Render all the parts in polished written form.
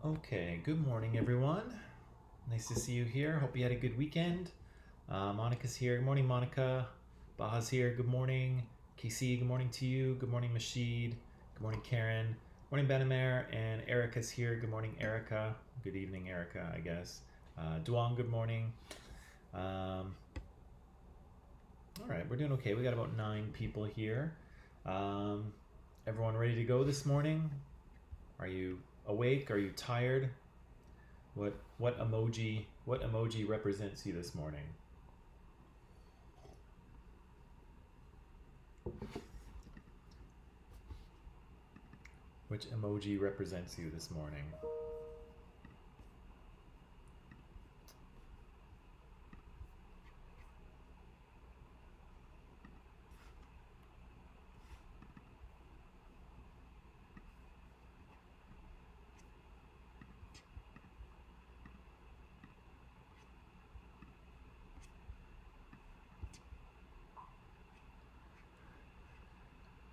Okay, good morning, everyone. Nice to see you here. Hope you had a good weekend. Monica's here. Good morning, Monica. Baha's here. Good morning. KC, good morning to you. Good morning, Mashid. Good morning, Karen. Good morning, Benamer. And Erica's here. Good morning, Erica. Good evening, Erica, I guess. Duong, good morning. All right, we're doing okay. We got about 9 people here. Everyone ready to go this morning? Are you awake? Are you tired? What emoji represents you this morning? Which emoji represents you this morning?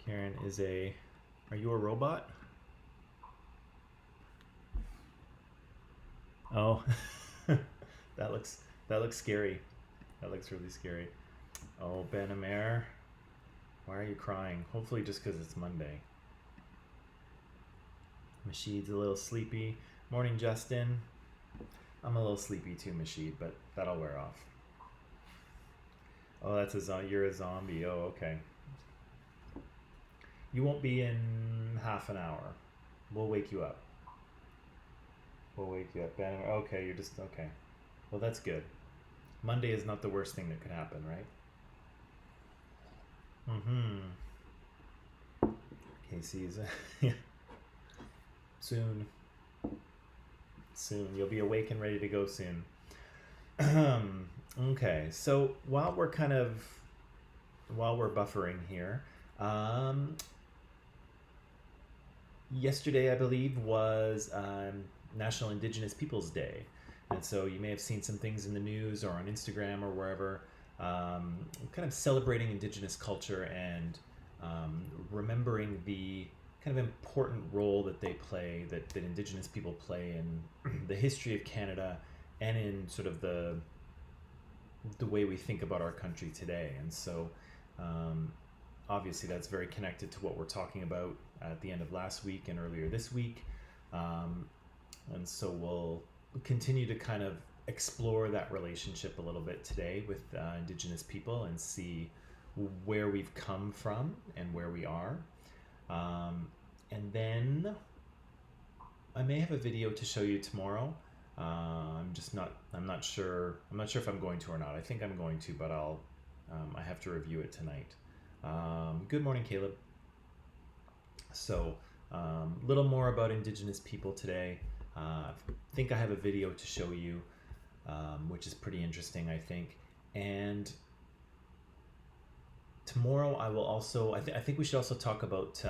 Karen is a. Are you a robot? Oh, that looks scary. That looks really scary. Oh, Ben Amer, why are you crying? Hopefully just because it's Monday. Mashid's a little sleepy. Morning, Justin. I'm a little sleepy too, Mashid, but that'll wear off. Oh, you're a zombie. Oh, okay. You won't be in half an hour. We'll wake you up. Ben. Okay, you're just okay. Well, that's good. Monday is not the worst thing that could happen, right? Casey's soon. You'll be awake and ready to go soon. Okay, so while we're buffering here, yesterday I believe was National Indigenous Peoples Day, and so you may have seen some things in the news or on Instagram or wherever, kind of celebrating Indigenous culture and remembering the kind of important role that they play, that Indigenous people play in the history of Canada and in sort of the way we think about our country today. And so obviously that's very connected to what we're talking about at the end of last week and earlier this week. And so we'll continue to kind of explore that relationship a little bit today with Indigenous people and see where we've come from and where we are. And then I may have a video to show you tomorrow. I'm not sure if I'm going to or not. I think I'm going to, but I have to review it tonight. Good morning, Caleb. So a little more about Indigenous people today. I think I have a video to show you, which is pretty interesting, I think. And tomorrow I will also, I think we should also talk about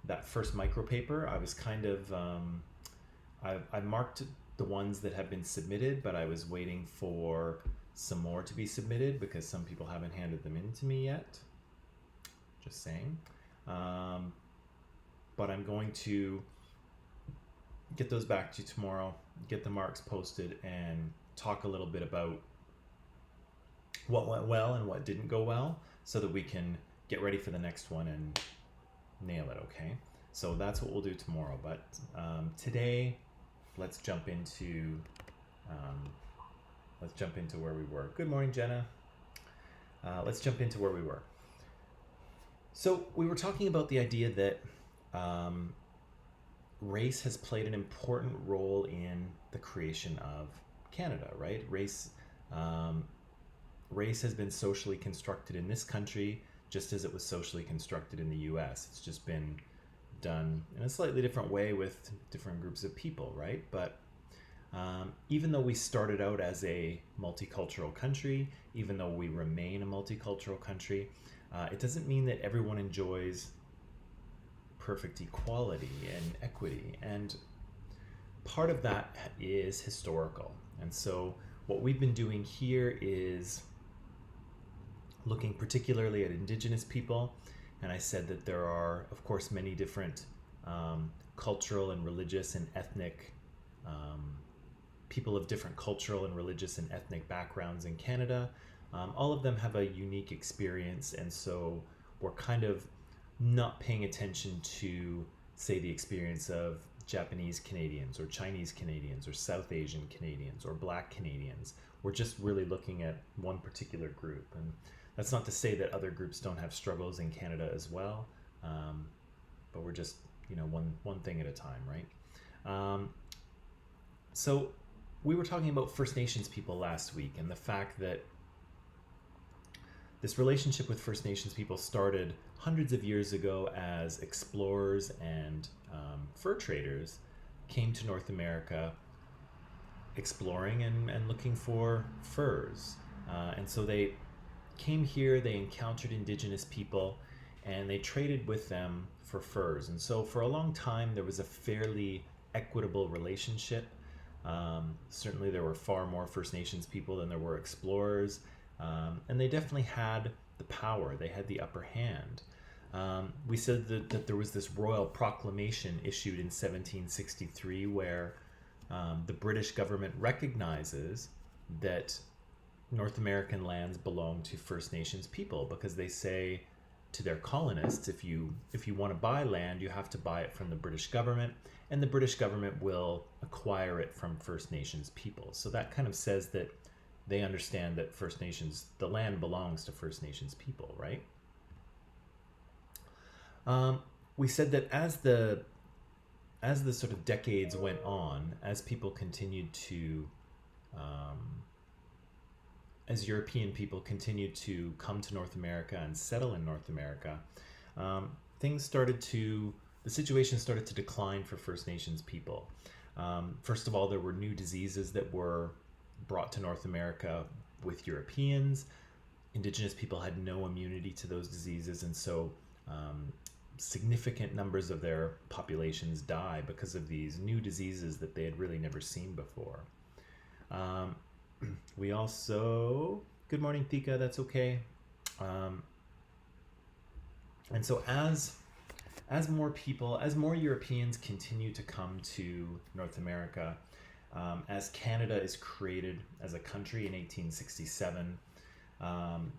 that first micropaper. I was kind of, I marked the ones that have been submitted, but I was waiting for some more to be submitted because some people haven't handed them in to me yet. Just saying. But I'm going to get those back to you tomorrow, get the marks posted, and talk a little bit about what went well and what didn't go well so that we can get ready for the next one and nail it, okay? So that's what we'll do tomorrow. But today, let's jump into where we were. Good morning, Jenna. Let's jump into where we were. So we were talking about the idea that race has played an important role in the creation of Canada, right? Race has been socially constructed in this country just as it was socially constructed in the US. It's just been done in a slightly different way with different groups of people, right? But even though we started out as a multicultural country, even though we remain a multicultural country, it doesn't mean that everyone enjoys perfect equality and equity. And part of that is historical. And so what we've been doing here is looking particularly at Indigenous people. And I said that there are, of course, many different cultural and religious and ethnic people of different cultural and religious and ethnic backgrounds in Canada. All of them have a unique experience, and so we're kind of not paying attention to, say, the experience of Japanese Canadians or Chinese Canadians or South Asian Canadians or Black Canadians. We're just really looking at one particular group. And that's not to say that other groups don't have struggles in Canada as well, but we're just, one thing at a time, right? So we were talking about First Nations people last week, and the fact that this relationship with First Nations people started hundreds of years ago as explorers and fur traders came to North America exploring and looking for furs. And so they came here, they encountered indigenous people, and they traded with them for furs. And so for a long time, there was a fairly equitable relationship. Certainly there were far more First Nations people than there were explorers. And they definitely had the power, they had the upper hand. We said that there was this royal proclamation issued in 1763 where the British government recognizes that North American lands belong to First Nations people, because they say to their colonists, if you want to buy land, you have to buy it from the British government, and the British government will acquire it from First Nations people. So that kind of says that they understand that First Nations, the land belongs to First Nations people, right? We said that as the sort of decades went on, as people continued to, as European people continued to come to North America and settle in North America, the situation started to decline for First Nations people. First of all, there were new diseases that were brought to North America with Europeans. Indigenous people had no immunity to those diseases, and so significant numbers of their populations die because of these new diseases that they had really never seen before. We also, good morning, Thika, that's okay. And so as more Europeans continue to come to North America, as Canada is created as a country in 1867,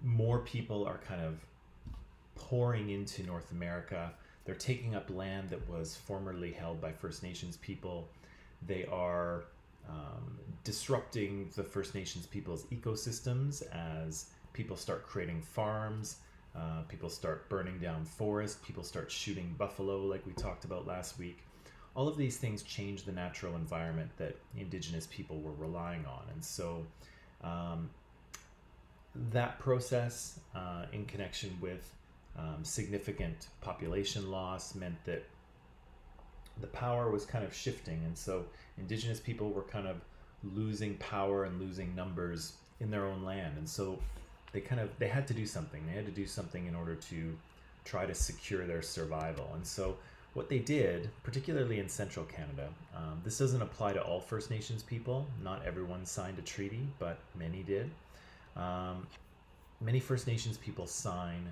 more people are kind of pouring into North America. They're taking up land that was formerly held by First Nations people. They are disrupting the First Nations people's ecosystems as people start creating farms, people start burning down forests, people start shooting buffalo like we talked about last week. All of these things change the natural environment that Indigenous people were relying on. And so that process in connection with significant population loss meant that the power was kind of shifting, and so Indigenous people were kind of losing power and losing numbers in their own land, and so they had to do something. They had to do something in order to try to secure their survival. And so what they did, particularly in central Canada, this doesn't apply to all First Nations people. Not everyone signed a treaty, but many did. Many First Nations people sign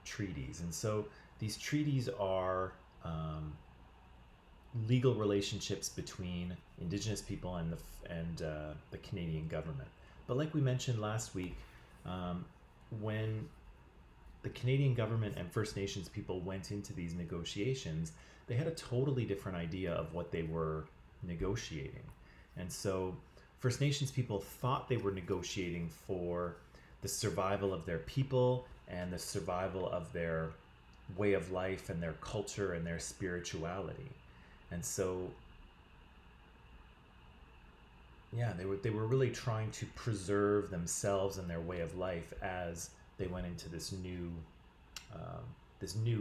treaties, and so these treaties are legal relationships between Indigenous people and the Canadian government. But like we mentioned last week, when the Canadian government and First Nations people went into these negotiations, they had a totally different idea of what they were negotiating. And so First Nations people thought they were negotiating for the survival of their people and the survival of their way of life and their culture and their spirituality. And so, yeah, they were really trying to preserve themselves and their way of life as they went into this new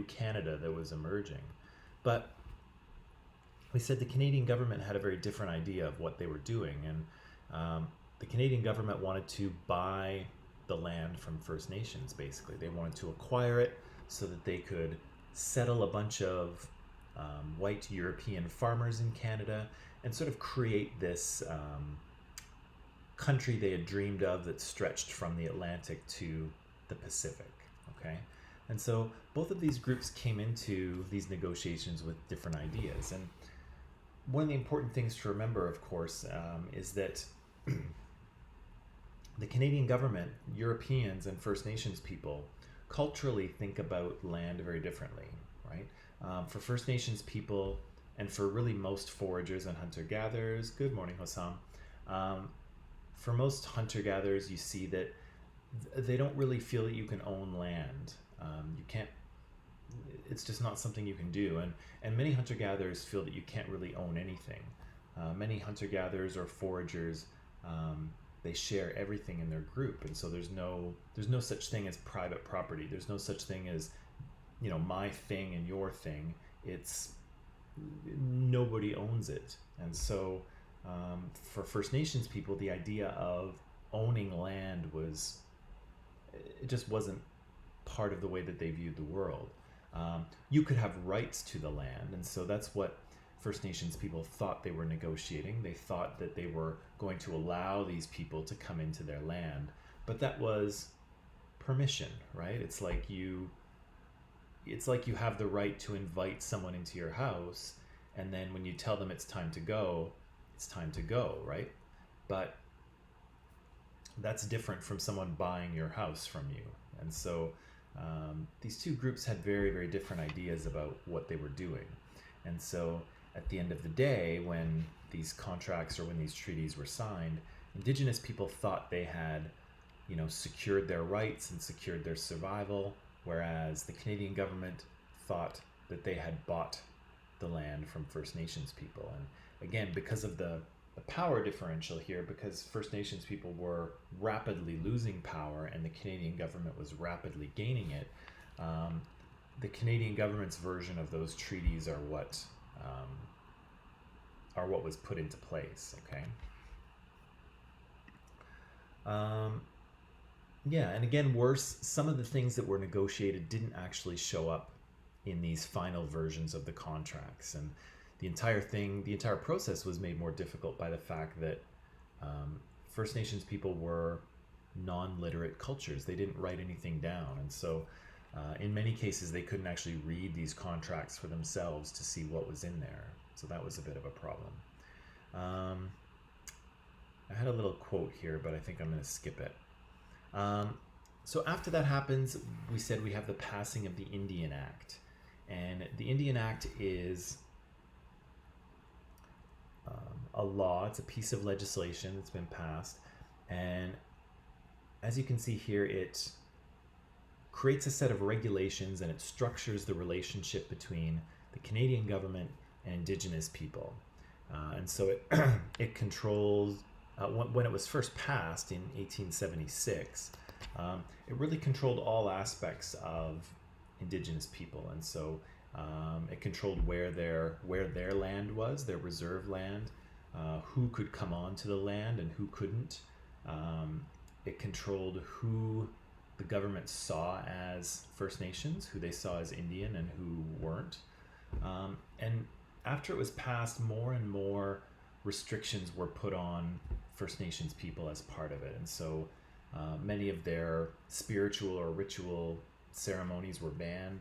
Canada that was emerging. But we said the Canadian government had a very different idea of what they were doing, and the Canadian government wanted to buy the land from First Nations. Basically, they wanted to acquire it so that they could settle a bunch of white European farmers in Canada and sort of create this country they had dreamed of that stretched from the Atlantic to the Pacific. Okay, and so both of these groups came into these negotiations with different ideas, and one of the important things to remember, of course, is that the Canadian government, Europeans, and First Nations people culturally think about land very differently, right? For First Nations people, and for really most foragers and hunter-gatherers, good morning, Hossam. For most hunter-gatherers, you see that they don't really feel that you can own land. You can't. It's just not something you can do, and many hunter-gatherers feel that you can't really own anything. Many hunter-gatherers or foragers, they share everything in their group, and so there's no such thing as private property. There's no such thing as, my thing and your thing. It's nobody owns it, and so for First Nations people, the idea of owning land it just wasn't part of the way that they viewed the world. You could have rights to the land, and so that's what First Nations people thought they were negotiating. They thought that they were going to allow these people to come into their land, but that was permission, right? It's like you have the right to invite someone into your house, and then when you tell them it's time to go, right? But that's different from someone buying your house from you. And so these two groups had very, very different ideas about what they were doing. And so at the end of the day, when these contracts or when these treaties were signed, Indigenous people thought they had, secured their rights and secured their survival, whereas the Canadian government thought that they had bought the land from First Nations people. And again, because of the power differential here, because First Nations people were rapidly losing power and the Canadian government was rapidly gaining it, the Canadian government's version of those treaties are what was put into place. Okay. Yeah, and again, worse, some of the things that were negotiated didn't actually show up in these final versions of the contracts, and the entire process was made more difficult by the fact that First Nations people were non-literate cultures. They didn't write anything down, and so in many cases they couldn't actually read these contracts for themselves to see what was in there. So that was a bit of a problem. I had a little quote here, but I think I'm going to skip it. So after that happens, we said we have the passing of the Indian Act. And the Indian Act is a law. It's a piece of legislation that's been passed. And as you can see here, it creates a set of regulations and it structures the relationship between the Canadian government and Indigenous people. And so it controls, when it was first passed in 1876, it really controlled all aspects of Indigenous people. And so it controlled where their land was, their reserve land, who could come onto the land and who couldn't. It controlled who the government saw as First Nations, who they saw as Indian and who weren't. And after it was passed, more and more restrictions were put on First Nations people as part of it. And so many of their spiritual or ritual ceremonies were banned.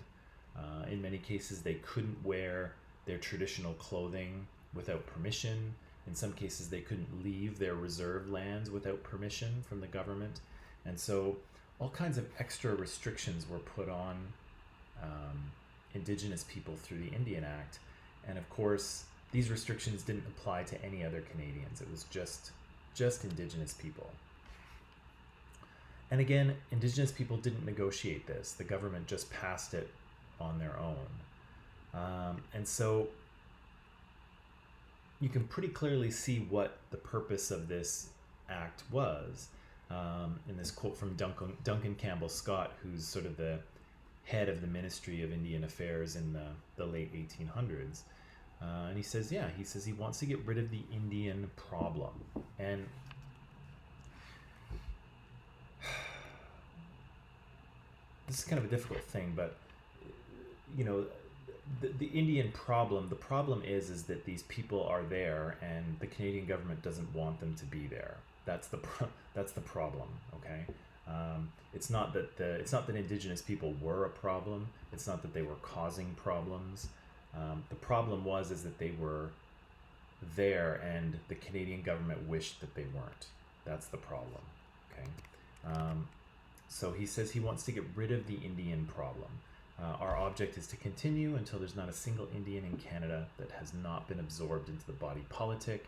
In many cases, they couldn't wear their traditional clothing without permission. In some cases, they couldn't leave their reserve lands without permission from the government. And so all kinds of extra restrictions were put on Indigenous people through the Indian Act. And of course, these restrictions didn't apply to any other Canadians. It was just Indigenous people. And again, Indigenous people didn't negotiate this. The government just passed it on their own. And so you can pretty clearly see what the purpose of this act was in this quote from Duncan Campbell Scott, who's sort of the head of the Ministry of Indian Affairs in the late 1800s. And he says he wants to get rid of the Indian problem. And this is kind of a difficult thing, but the Indian problem, the problem is that these people are there and the Canadian government doesn't want them to be there. That's the problem. Okay. It's not that Indigenous people were a problem. It's not that they were causing problems. The problem is that they were there, and the Canadian government wished that they weren't. That's the problem. Okay. So he says he wants to get rid of the Indian problem. Our object is to continue until there's not a single Indian in Canada that has not been absorbed into the body politic,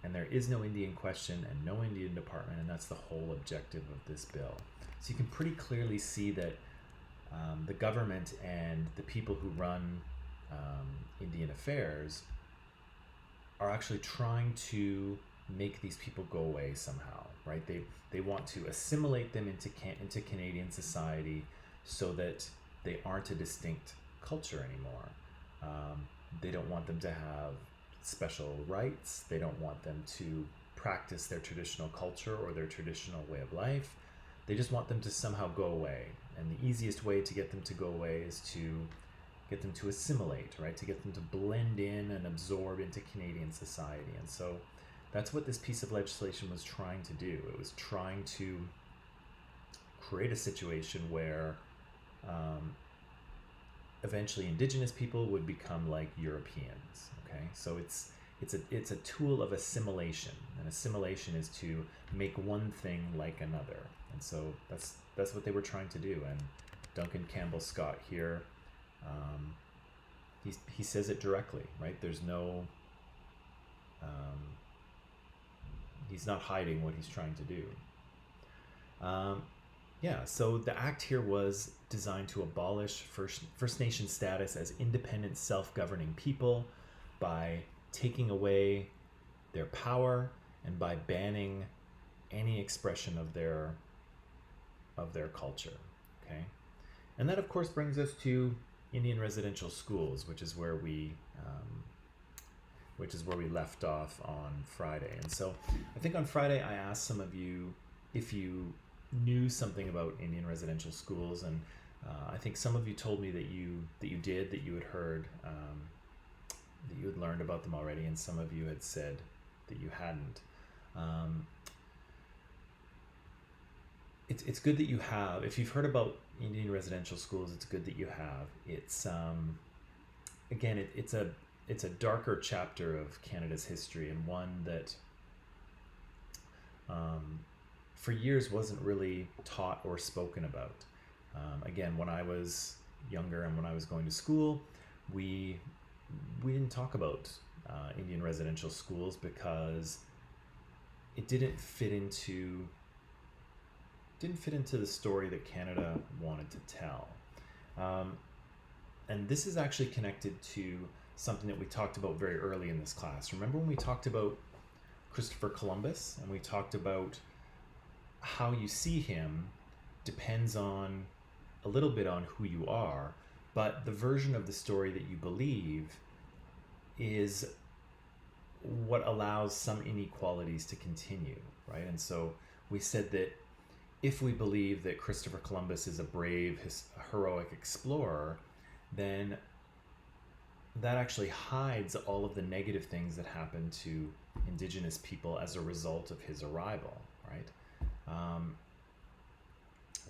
and there is no Indian question and no Indian department, and that's the whole objective of this bill. So you can pretty clearly see that the government and the people who run Indian affairs are actually trying to make these people go away somehow, right? They want to assimilate them into Canadian society so that they aren't a distinct culture anymore. They don't want them to have special rights. They don't want them to practice their traditional culture or their traditional way of life. They just want them to somehow go away. And the easiest way to get them to go away is to get them to assimilate, right? To get them to blend in and absorb into Canadian society. And so that's what this piece of legislation was trying to do. It was trying to create a situation where eventually Indigenous people would become like Europeans. Okay, so it's a tool of assimilation, and assimilation is to make one thing like another. And so that's what they were trying to do. And Duncan Campbell Scott here, he says it directly, right? There's no he's not hiding what he's trying to do. Yeah, so the act here was designed to abolish First Nation status as independent, self-governing people by taking away their power and by banning any expression of their culture. Okay, and that of course brings us to Indian residential schools, which is where we left off on Friday. And so I think on Friday I asked some of you if you knew something about Indian residential schools, and I think some of you told me that you had heard, that you had learned about them already, and some of you had said that you hadn't. It's good that you have. If you've heard about Indian residential schools, it's good that you have. It's again, it's a darker chapter of Canada's history, and one that for years wasn't really taught or spoken about. Again, when I was younger and when I was going to school, we didn't talk about Indian residential schools because it didn't fit into the story that Canada wanted to tell. And this is actually connected to something that we talked about very early in this class. Remember when we talked about Christopher Columbus, and we talked about how you see him depends on a little bit on who you are, but the version of the story that you believe is what allows some inequalities to continue, right? And so we said that if we believe that Christopher Columbus is a brave, heroic explorer, then that actually hides all of the negative things that happened to Indigenous people as a result of his arrival, right?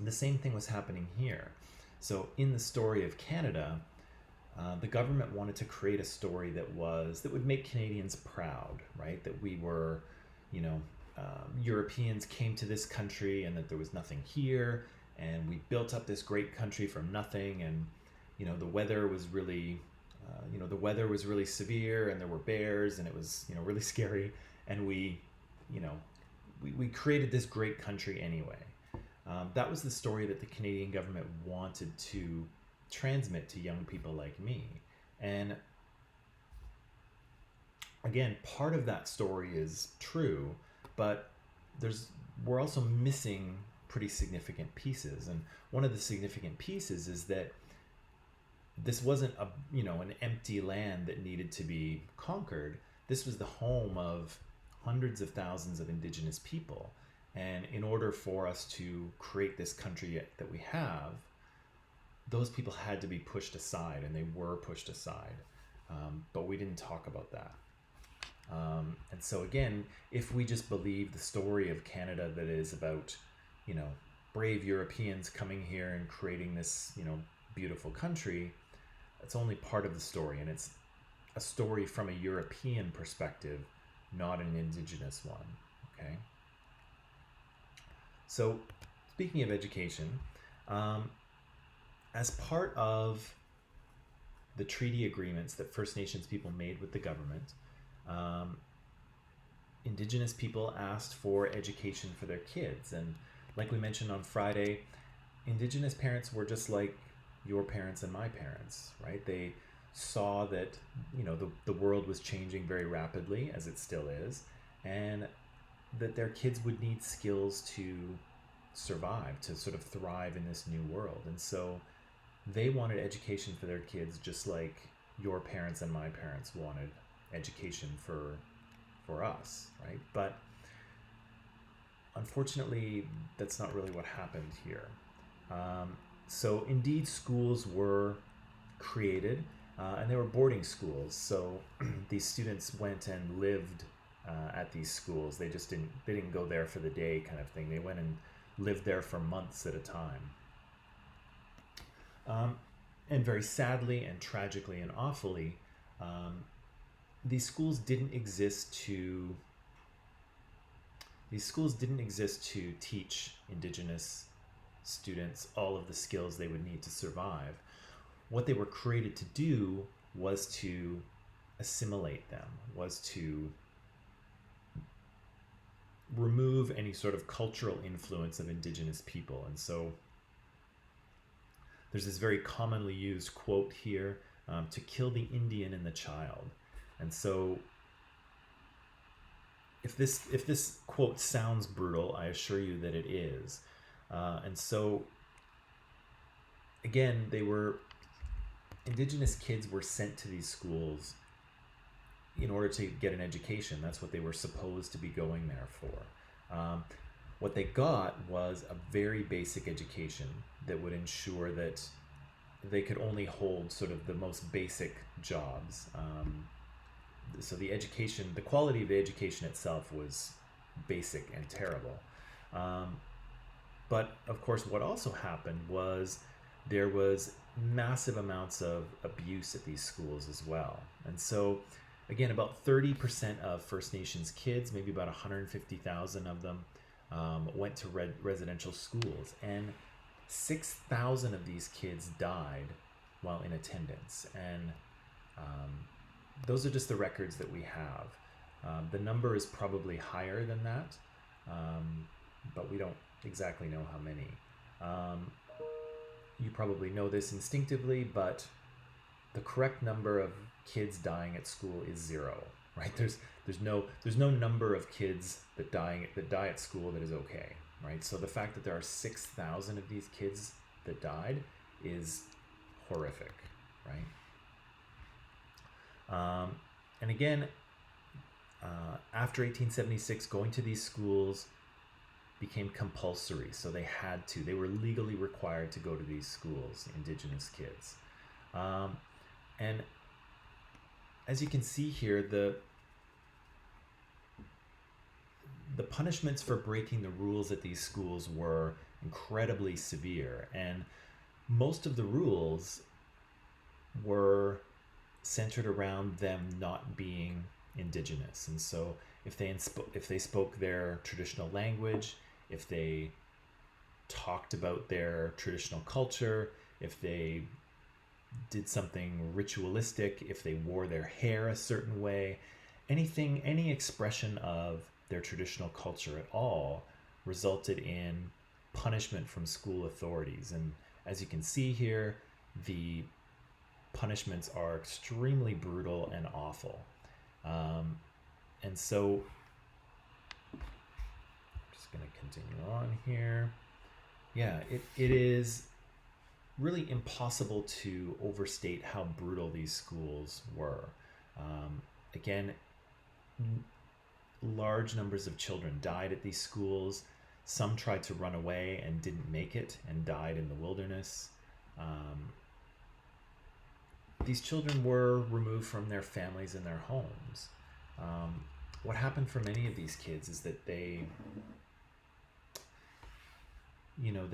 The same thing was happening here. So in the story of Canada, the government wanted to create a story that would make Canadians proud, right? That we were, Europeans came to this country and that there was nothing here, and we built up this great country from nothing, and the weather was really severe, and there were bears, and it was really scary, and we created this great country anyway. That was the story that the Canadian government wanted to transmit to young people like me. And again, part of that story is true, but we're also missing pretty significant pieces. And one of the significant pieces is that this wasn't an empty land that needed to be conquered. This was the home of hundreds of thousands of Indigenous people. And in order for us to create this country that we have, those people had to be pushed aside, and they were pushed aside. But we didn't talk about that. And so again, if we just believe the story of Canada that is about, brave Europeans coming here and creating this, beautiful country, it's only part of the story, and it's a story from a European perspective, not an indigenous one. Okay. So, speaking of education, um, as part of the treaty agreements that First Nations people made with the government, um, Indigenous people asked for education for their kids. And like we mentioned on Friday, Indigenous parents were just like your parents and my parents, right? They saw that, the world was changing very rapidly, as it still is, and that their kids would need skills to survive, to sort of thrive in this new world. And so they wanted education for their kids just like your parents and my parents wanted education for us, right? But unfortunately, that's not really what happened here. So indeed, schools were created, and they were boarding schools. So these students went and lived at these schools. They didn't go there for the day kind of thing. They went and lived there for months at a time. And very sadly and tragically and awfully, these schools didn't exist to teach Indigenous students all of the skills they would need to survive. What they were created to do was to assimilate them, was to remove any sort of cultural influence of Indigenous people. And so there's this very commonly used quote here, to kill the Indian in the child. And so if this quote sounds brutal, I assure you that it is. And so again, Indigenous kids were sent to these schools in order to get an education. That's what they were supposed to be going there for. What they got was a very basic education that would ensure that they could only hold sort of the most basic jobs. So the quality of the education itself was basic and terrible. But of course, what also happened was there was massive amounts of abuse at these schools as well. And so again, about 30% of First Nations kids, maybe about 150,000 of them, went to residential schools, and 6,000 of these kids died while in attendance. And those are just the records that we have. The number is probably higher than that, but we don't exactly know how many. You probably know this instinctively, but the correct number of kids dying at school is 0, right? There's no number of kids that die at school that is okay, right? So the fact that there are 6,000 of these kids that died is horrific, right? And again, after 1876, going to these schools became compulsory. So they were legally required to go to these schools, Indigenous kids. And as you can see here, the punishments for breaking the rules at these schools were incredibly severe, and most of the rules were centered around them not being Indigenous. And so if they spoke their traditional language, if they talked about their traditional culture, if they did something ritualistic, if they wore their hair a certain way, any expression of their traditional culture at all resulted in punishment from school authorities. And as you can see here, the punishments are extremely brutal and awful. And so I'm just going to continue on here. Yeah, it is really impossible to overstate how brutal these schools were. Again, large numbers of children died at these schools. Some tried to run away and didn't make it and died in the wilderness. These children were removed from their families and their homes. What happened for many of these kids is that they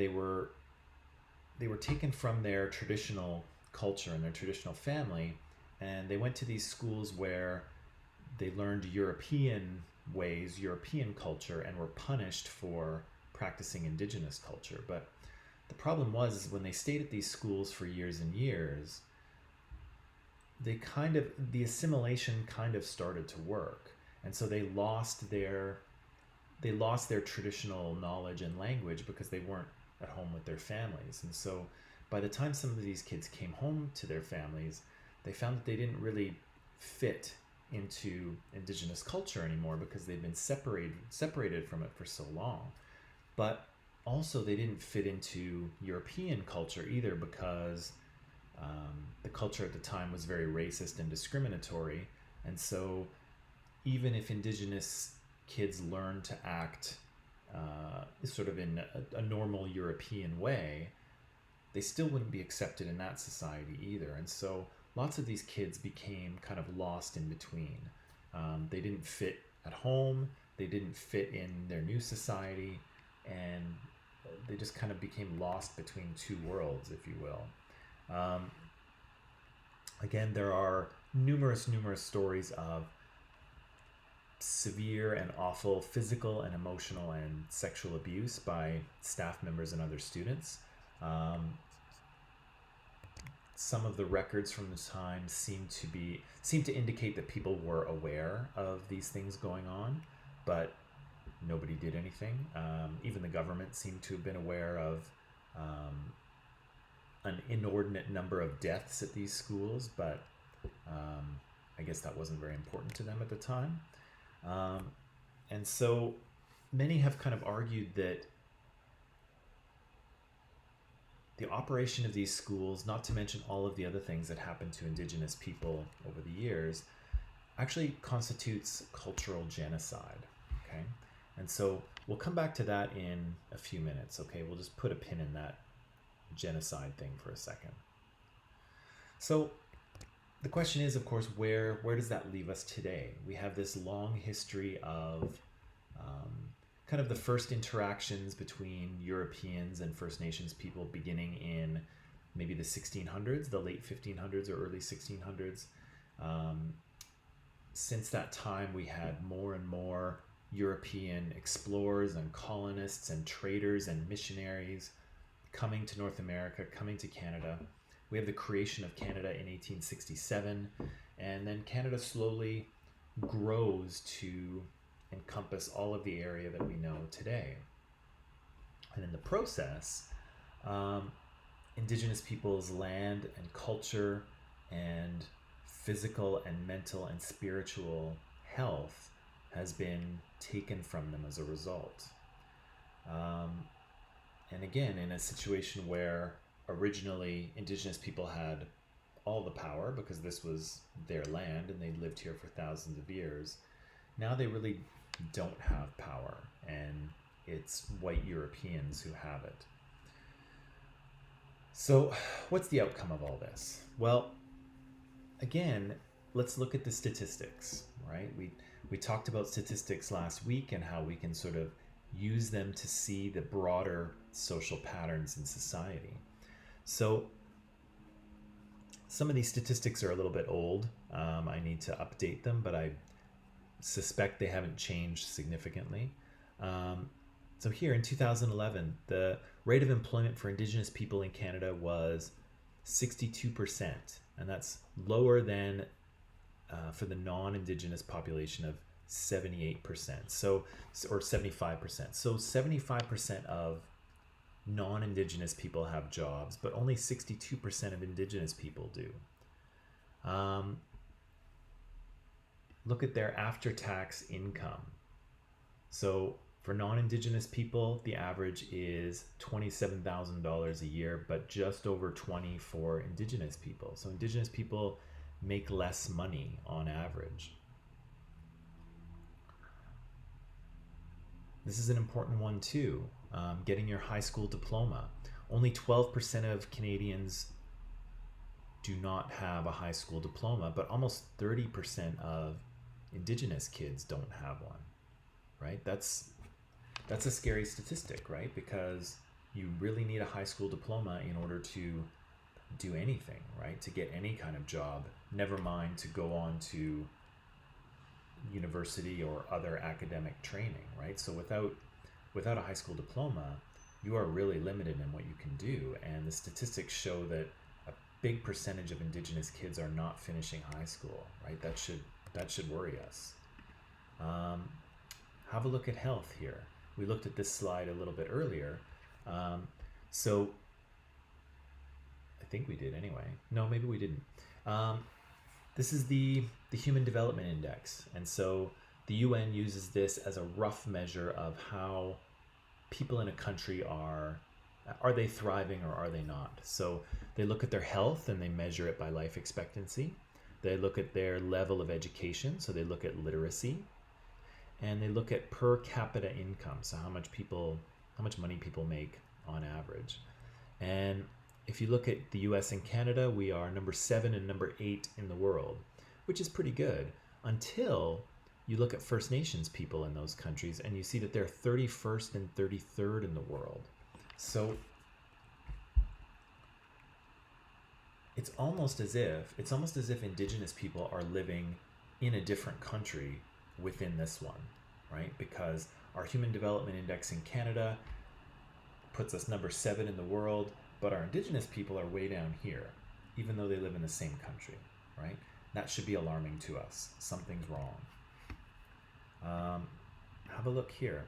were taken from their traditional culture and their traditional family and they went to these schools where they learned European ways, European culture, and were punished for practicing indigenous culture. But the problem was when they stayed at these schools for years and years, the assimilation kind of started to work, and so they lost their traditional knowledge and language because they weren't at home with their families. And so by the time some of these kids came home to their families, they found that they didn't really fit into indigenous culture anymore because they'd been separated from it for so long. But also they didn't fit into European culture either because the culture at the time was very racist and discriminatory. And so even if indigenous kids learned to act sort of in a normal European way, they still wouldn't be accepted in that society either. And so lots of these kids became kind of lost in between. They didn't fit at home, they didn't fit in their new society, and they just kind of became lost between two worlds, if you will. Again, there are numerous stories of severe and awful physical and emotional and sexual abuse by staff members and other students. Some of the records from the time seem to indicate that people were aware of these things going on, but nobody did anything. Even the government seemed to have been aware of an inordinate number of deaths at these schools, but I guess that wasn't very important to them at the time. And so many have kind of argued that the operation of these schools, not to mention all of the other things that happened to indigenous people over the years, actually constitutes cultural genocide. Okay? And so we'll come back to that in a few minutes. Okay? We'll just put a pin in that genocide thing for a second. So the question is, of course, where does that leave us today? We have this long history of kind of the first interactions between Europeans and First Nations people beginning in maybe the 1600s, the late 1500s or early 1600s. Since that time, we had more and more European explorers and colonists and traders and missionaries coming to North America, coming to Canada. We have the creation of Canada in 1867, and then Canada slowly grows to encompass all of the area that we know today. And in the process, Indigenous peoples' land and culture and physical and mental and spiritual health has been taken from them as a result. And again, in a situation where originally Indigenous people had all the power because this was their land and they lived here for thousands of years, now they really don't have power, and it's white Europeans who have it. So what's the outcome of all this? Well, again, let's look at the statistics, right? We talked about statistics last week and how we can sort of use them to see the broader social patterns in society. So some of these statistics are a little bit old. I need to update them, but I suspect they haven't changed significantly. So here in 2011, the rate of employment for Indigenous people in Canada was 62%, and that's lower than for the non-Indigenous population of 78%, or 75%. So 75% of non-Indigenous people have jobs, but only 62% of Indigenous people do. Look at their after-tax income. So for non-Indigenous people, the average is $27,000 a year, but just over 20 for Indigenous people. So Indigenous people make less money on average. This is an important one too. Getting your high school diploma. Only 12% of Canadians do not have a high school diploma, but almost 30% of Indigenous kids don't have one, right? That's a scary statistic, right? Because you really need a high school diploma in order to do anything, right? To get any kind of job never mind to go on to university or other academic training, right? So without a high school diploma, you are really limited in what you can do. And the statistics show that a big percentage of Indigenous kids are not finishing high school, right? That should worry us. Have a look at health here. We looked at this slide a little bit earlier. So I think we did anyway. No, maybe we didn't. This is the Human Development Index. And so the UN uses this as a rough measure of how people in a country are they thriving or are they not? So they look at their health and they measure it by life expectancy. They look at their level of education, so they look at literacy. And they look at per capita income, so how much money people make on average. And if you look at the US and Canada, we are number 7 and number 8 in the world, which is pretty good until you look at First Nations people in those countries and you see that they're 31st and 33rd in the world. So it's almost as if Indigenous people are living in a different country within this one, right? Because our Human Development Index in Canada puts us number 7 in the world, but our Indigenous people are way down here, even though they live in the same country, right? That should be alarming to us. Something's wrong. Have a look here.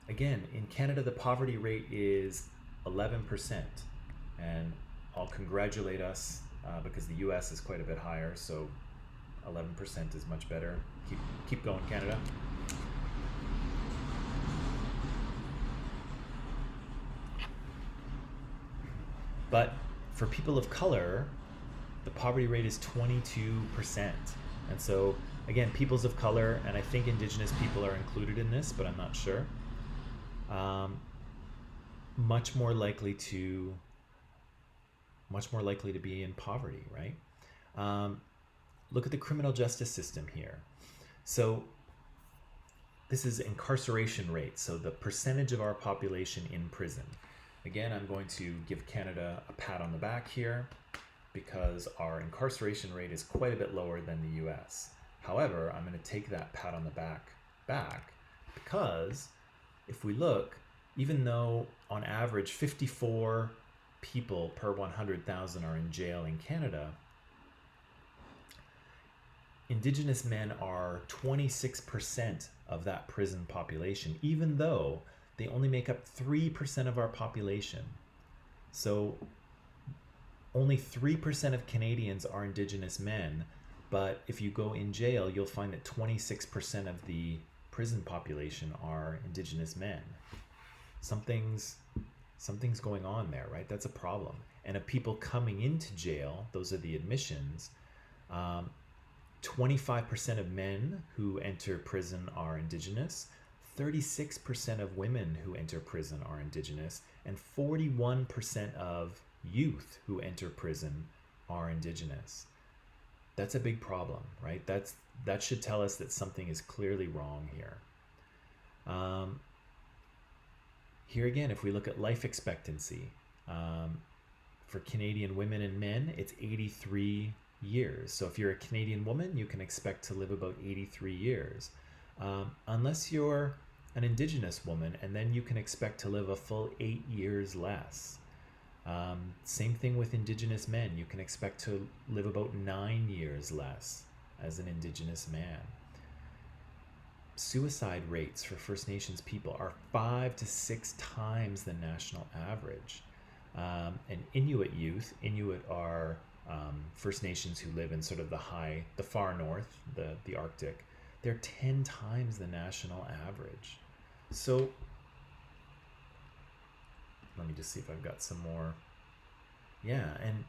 Again, in Canada, the poverty rate is 11%, and I'll congratulate us because the US is quite a bit higher, so 11% is much better. Keep going, Canada. But for people of color, the poverty rate is 22%. And so, again, peoples of color, and I think Indigenous people are included in this, but I'm not sure, much more likely to be in poverty, right? Look at the criminal justice system here. So this is incarceration rate, so the percentage of our population in prison. Again, I'm going to give Canada a pat on the back here because our incarceration rate is quite a bit lower than the US. However, I'm going to take that pat on the back because if we look, even though on average 54 people per 100,000 are in jail in Canada, Indigenous men are 26% of that prison population, even though they only make up 3% of our population. So only 3% of Canadians are Indigenous men, but if you go in jail, you'll find that 26% of the prison population are Indigenous men. Something's going on there, right? That's a problem. And of people coming into jail, those are the admissions, 25% of men who enter prison are Indigenous, 36% of women who enter prison are Indigenous, and 41% of youth who enter prison are Indigenous. That's a big problem, right? That should tell us that something is clearly wrong here. Here again, if we look at life expectancy, for Canadian women and men, it's 83 years. So if you're a Canadian woman, you can expect to live about 83 years. Unless you're an Indigenous woman, and then you can expect to live a full 8 years less. Same thing with Indigenous men. You can expect to live about 9 years less as an Indigenous man. Suicide rates for First Nations people are 5 to 6 times the national average. And Inuit youth, Inuit are First Nations who live in sort of the far north, the Arctic, they're 10 times the national average. So let me just see if I've got some more. Yeah, and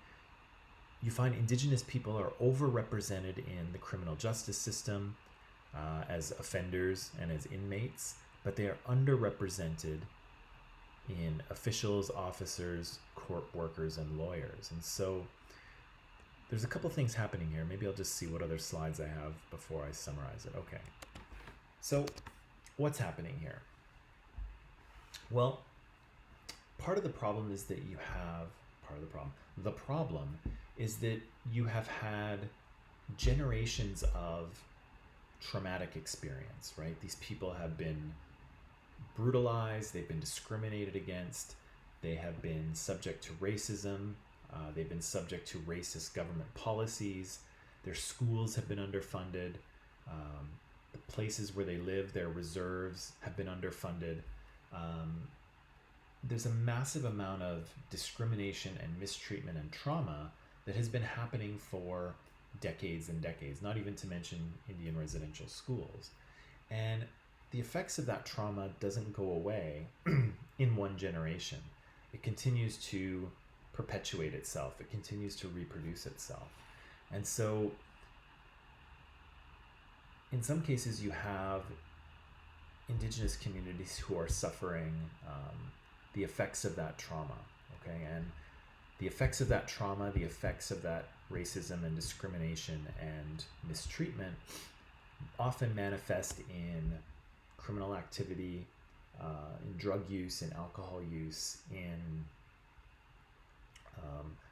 you find Indigenous people are overrepresented in the criminal justice system as offenders and as inmates, but they are underrepresented in officials, officers, court workers, and lawyers. And so there's a couple things happening here. Maybe I'll just see what other slides I have before I summarize it. Okay. So what's happening here? Well, part of the problem is that the problem is that you have had generations of traumatic experience, right? These people have been brutalized, they've been discriminated against, they have been subject to racism, they've been subject to racist government policies, their schools have been underfunded, the places where they live, their reserves have been underfunded. There's a massive amount of discrimination and mistreatment and trauma that has been happening for decades and decades, not even to mention Indian residential schools. And the effects of that trauma doesn't go away in one generation. It continues to perpetuate itself. It continues to reproduce itself. And so in some cases you have Indigenous communities who are suffering the effects of that trauma, okay? And the effects of that trauma, the effects of that racism and discrimination and mistreatment often manifest in criminal activity, in drug use, in alcohol use, in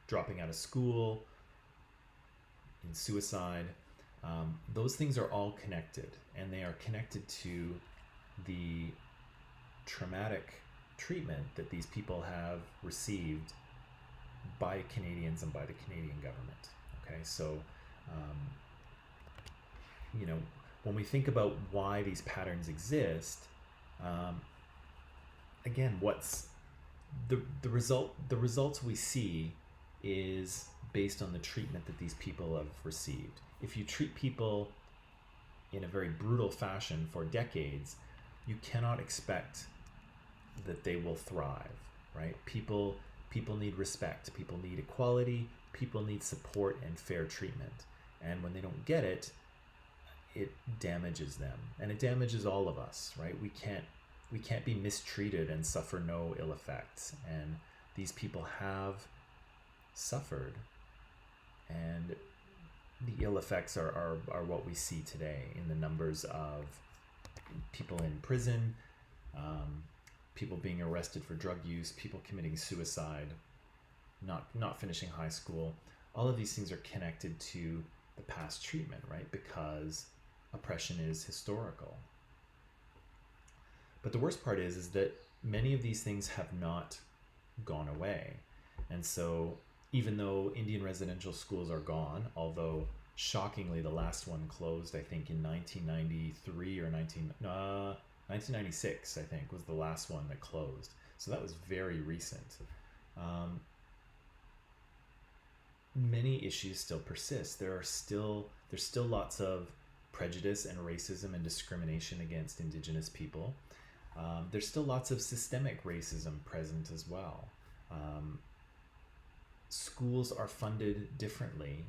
dropping out of school, in suicide. Those things are all connected, and they are connected to the traumatic treatment that these people have received by Canadians and by the Canadian government. Okay, so when we think about why these patterns exist, again, what's the result? The results we see is based on the treatment that these people have received. If you treat people in a very brutal fashion for decades, you cannot expect that they will thrive, right? People need respect, people need equality, people need support and fair treatment. And when they don't get it, it damages them, and it damages all of us, right? We can't be mistreated and suffer no ill effects. And these people have suffered, and the ill effects are what we see today in the numbers of people in prison, people being arrested for drug use, people committing suicide, not finishing high school. All of these things are connected to the past treatment, right? Because oppression is historical. But the worst part is that many of these things have not gone away. And so even though Indian residential schools are gone, although shockingly the last one closed, I think in 1993 or 1996, I think, was the last one that closed. So that was very recent. Many issues still persist. There's still lots of prejudice and racism and discrimination against Indigenous people. There's still lots of systemic racism present as well. Schools are funded differently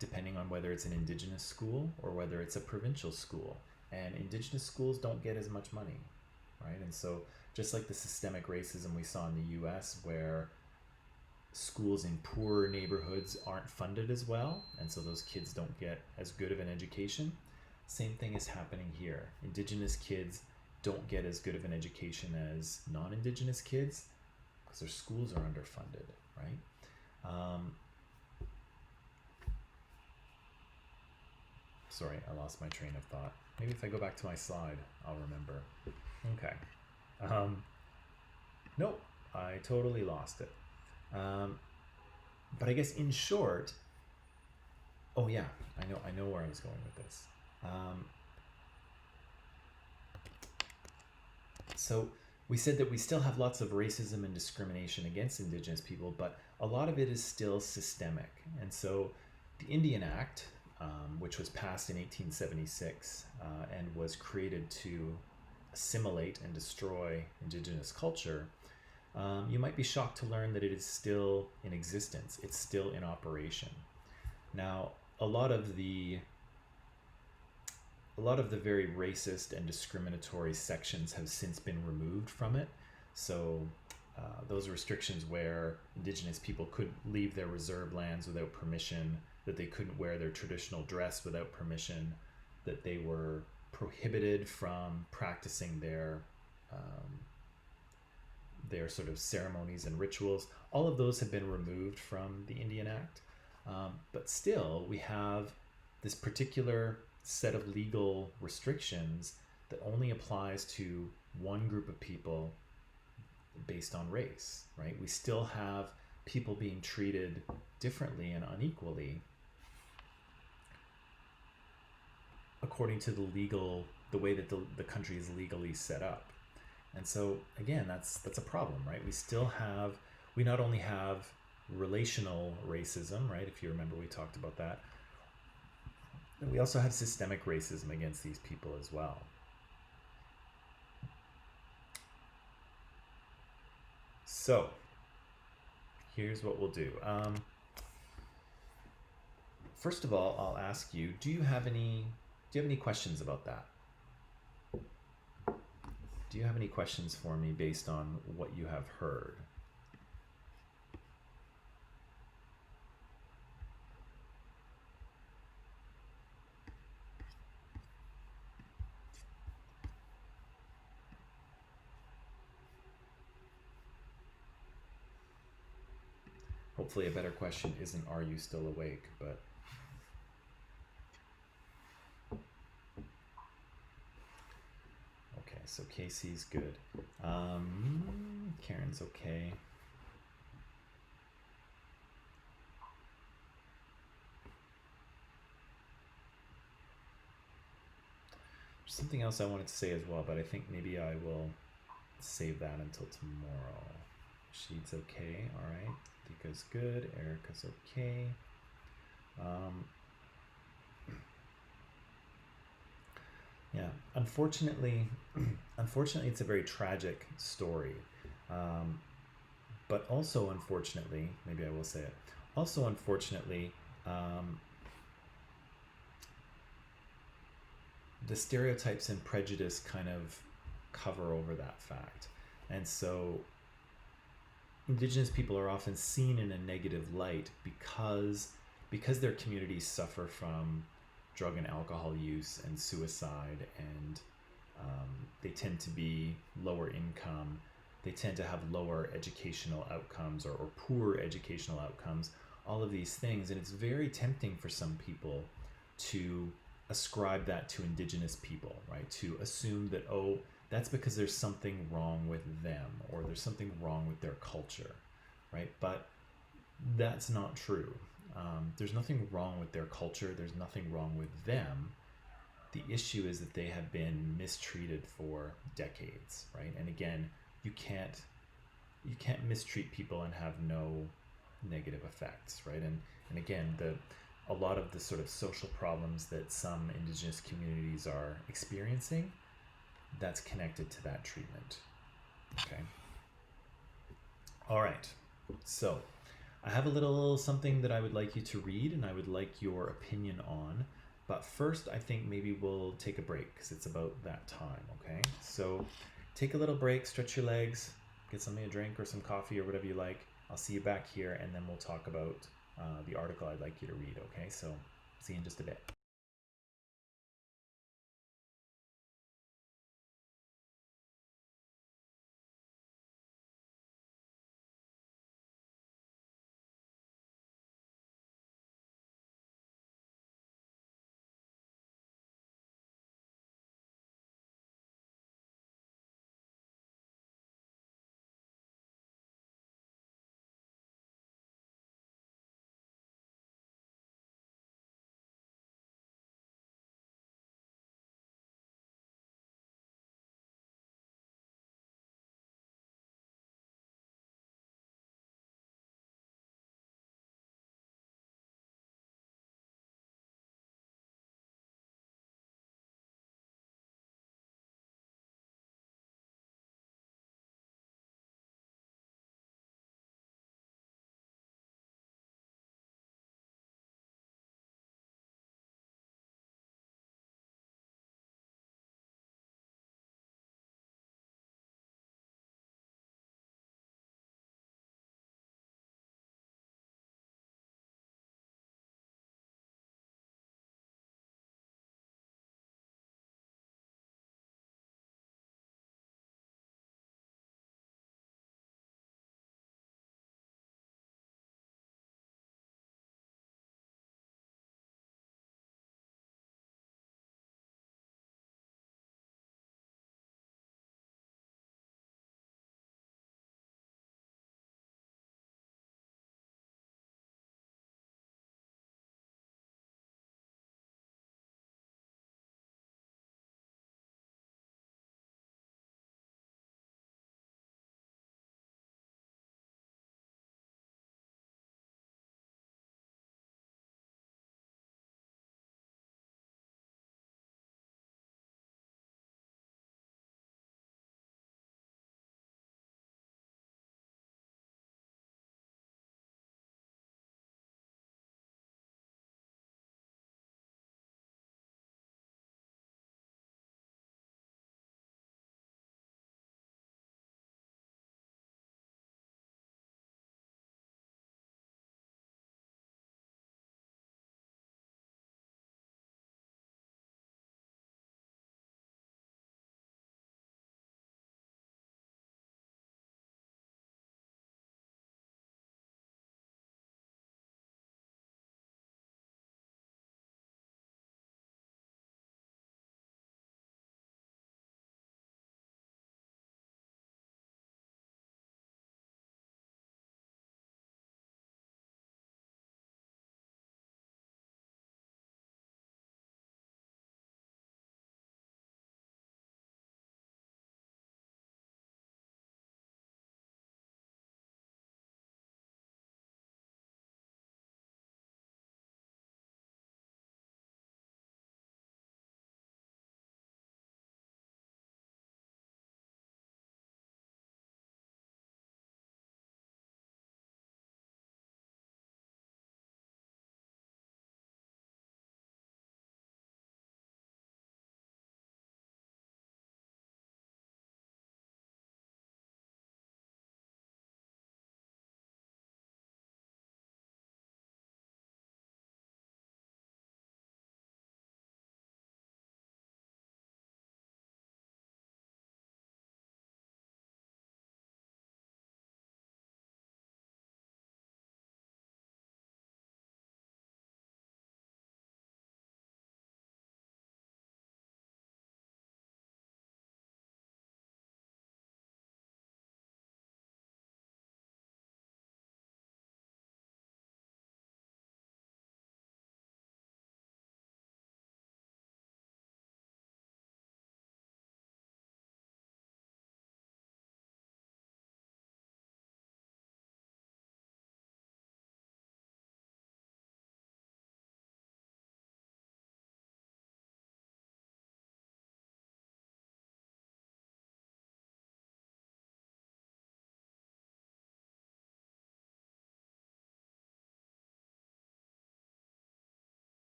depending on whether it's an Indigenous school or whether it's a provincial school. And Indigenous schools don't get as much money, right? And so just like the systemic racism we saw in the US, where schools in poorer neighborhoods aren't funded as well, and so those kids don't get as good of an education, same thing is happening here. Indigenous kids don't get as good of an education as non-Indigenous kids because their schools are underfunded, right? Sorry, I lost my train of thought. Maybe if I go back to my slide, I'll remember. Okay. Nope, I totally lost it. But I guess in short, oh yeah, I know where I was going with this. So we said that we still have lots of racism and discrimination against Indigenous people, but a lot of it is still systemic. And so the Indian Act, which was passed in 1876 and was created to assimilate and destroy Indigenous culture, you might be shocked to learn that it is still in existence. It's still in operation. Now, a lot of the very racist and discriminatory sections have since been removed from it. So those restrictions where Indigenous people couldn't leave their reserve lands without permission, that they couldn't wear their traditional dress without permission, that they were prohibited from practicing their sort of ceremonies and rituals. All of those have been removed from the Indian Act. But still, we have this particular set of legal restrictions that only applies to one group of people based on race, right? We still have people being treated differently and unequally according to the way that the country is legally set up. And so again, that's a problem, right? We not only have relational racism, right? If you remember, we talked about that. And we also have systemic racism against these people as well. So here's what we'll do. First of all, I'll ask you: do you have any questions about that? Do you have any questions for me based on what you have heard? Hopefully a better question isn't, are you still awake? But okay, so Casey's good. Karen's okay. There's something else I wanted to say as well, but I think maybe I will save that until tomorrow. She's okay, all right. Dika's good. Erica's okay. Yeah, unfortunately, it's a very tragic story. But also, unfortunately, maybe I will say it. Also, unfortunately, the stereotypes and prejudice kind of cover over that fact. And so Indigenous people are often seen in a negative light because their communities suffer from drug and alcohol use and suicide, and they tend to be lower income. They tend to have lower educational outcomes, or poor educational outcomes, all of these things. And it's very tempting for some people to ascribe that to Indigenous people, right? To assume that, oh, that's because there's something wrong with them, or there's something wrong with their culture, right? But that's not true. There's nothing wrong with their culture. There's nothing wrong with them. The issue is that they have been mistreated for decades, right? And again, you can't mistreat people and have no negative effects, right? And again, a lot of the sort of social problems that some Indigenous communities are experiencing, that's connected to that treatment. Okay. All right. So I have a little something that I would like you to read, and I would like your opinion on. But first, I think maybe we'll take a break because it's about that time. Okay. So take a little break, stretch your legs, get something to drink or some coffee or whatever you like. I'll see you back here, and then we'll talk about the article I'd like you to read. Okay. So see you in just a bit.